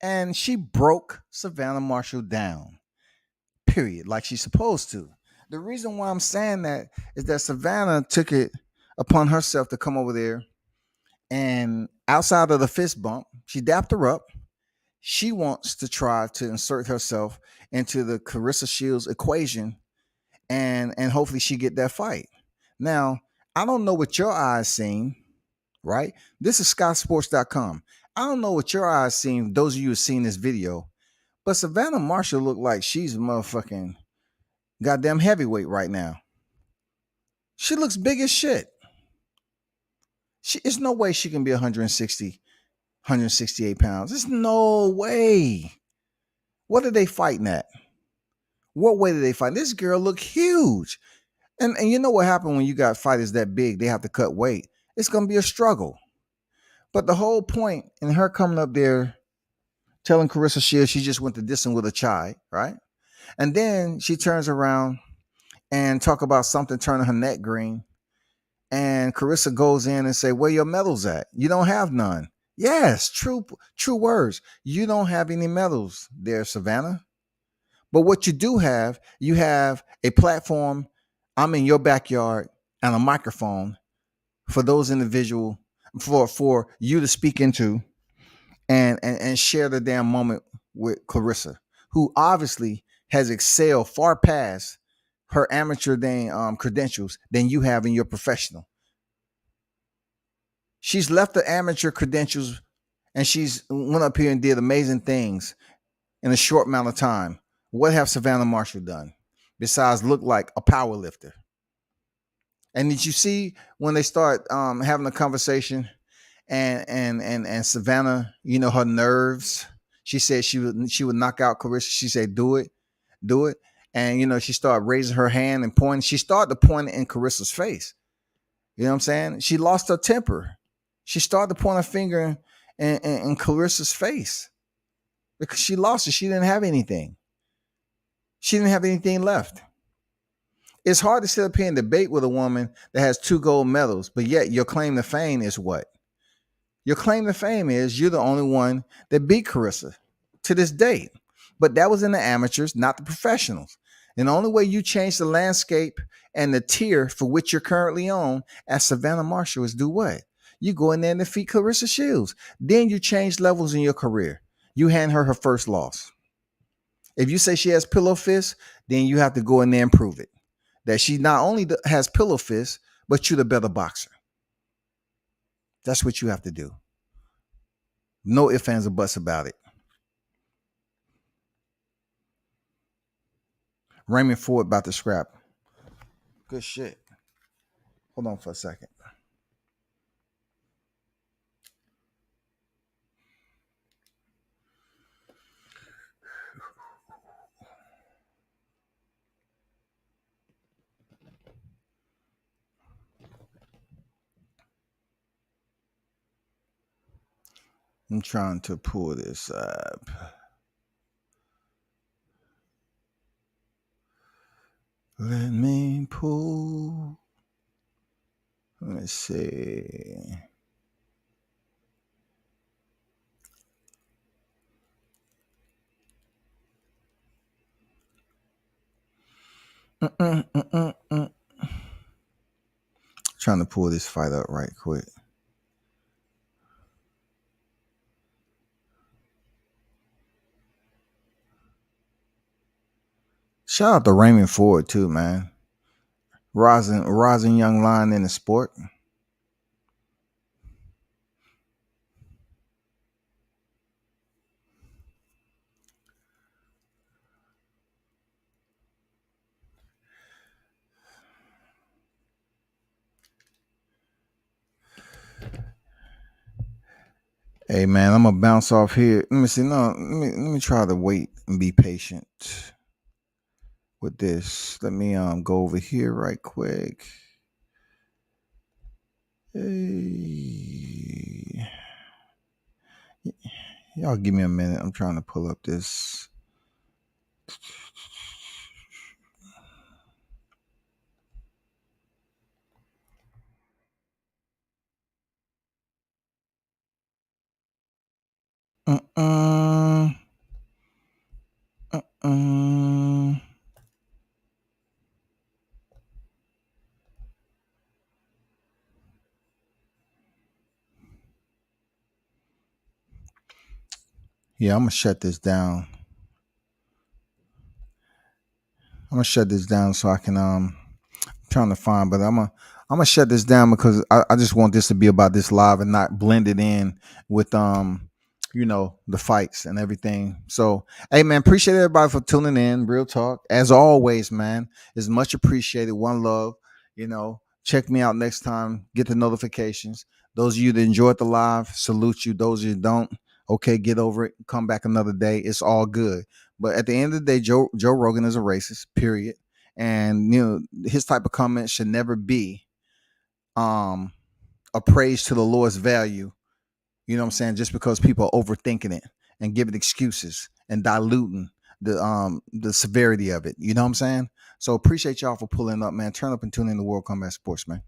and she broke Savannah Marshall down. Period. Like she's supposed to. The reason why I'm saying that is that Savannah took it upon herself to come over there and outside of the fist bump, she dapped her up. She wants to try to insert herself into the Carissa Shields equation and hopefully she get that fight. Now, I don't know what your eyes seen, right? This is scottsports.com. I don't know what your eyes seen, those of you who seen this video, but Savannah Marshall look like she's a motherfucking goddamn heavyweight right now. She looks big as shit. It's no way she can be 160, 168 pounds. There's no way. What are they fighting at? What way did they fight? This girl look huge. And you know what happened when you got fighters that big, they have to cut weight. It's going to be a struggle. But the whole point in her coming up there telling Carissa Shields she just went to dissing with a chai, right? And then she turns around and talk about something turning her neck green. And Carissa goes in and say, where your medals at? You don't have none. Yes, true words. You don't have any medals there, Savannah. But what you do have, you have a platform. I'm in your backyard and a microphone for those individual for you to speak into and share the damn moment with Carissa, who obviously has excelled far past her amateur credentials than you have in your professional. She's left the amateur credentials and she's went up here and did amazing things in a short amount of time. What have Savannah Marshall done besides look like a power lifter? And did you see when they start having a conversation and Savannah, you know, her nerves, she said she would knock out Carissa. She said, do it. And, you know, she started raising her hand and pointing. She started to point in Carissa's face. You know what I'm saying? She lost her temper. She started to point her finger in Carissa's face because she lost it. She didn't have anything. She didn't have anything left. It's hard to sit up here and debate with a woman that has 2 gold medals, but yet your claim to fame is what? Your claim to fame is you're the only one that beat Carissa to this date. But that was in the amateurs, not the professionals. And the only way you change the landscape and the tier for which you're currently on as Savannah Marshall is do what? You go in there and defeat Carissa Shields. Then you change levels in your career. You hand her first loss. If you say she has pillow fists, then you have to go in there and prove it. That she not only has pillow fists, but you're the better boxer. That's what you have to do. No ifs, ands, or buts about it. Raymond Ford about to scrap. Good shit. Hold on for a second. I'm trying to pull this up. Let me pull. Let's see. Trying to pull this fight up right quick. Shout out to Raymond Ford too, man. Rising young lion in the sport. Hey man, I'm gonna bounce off here. Let me see. No, let me try to wait and be patient with this. Let me go over here right quick. Hey. Y'all give me a minute. I'm trying to pull up this. Uh-uh. Uh-uh. Yeah, I'm gonna shut this down. I'm gonna shut this down so I can trying to find, but I'm gonna shut this down because I just want this to be about this live and not blend it in with the fights and everything. So hey man, appreciate everybody for tuning in. Real talk. As always, man, is much appreciated. One love. Check me out next time. Get the notifications. Those of you that enjoyed the live, salute you. Those of you that don't, okay, get over it. Come back another day. It's all good. But at the end of the day, Joe Rogan is a racist, period. And his type of comment should never be a praise to the Lord's value. You know what I'm saying? Just because people are overthinking it and giving excuses and diluting the severity of it. You know what I'm saying? So appreciate y'all for pulling up, man. Turn up and tune in to World Combat Sports, man.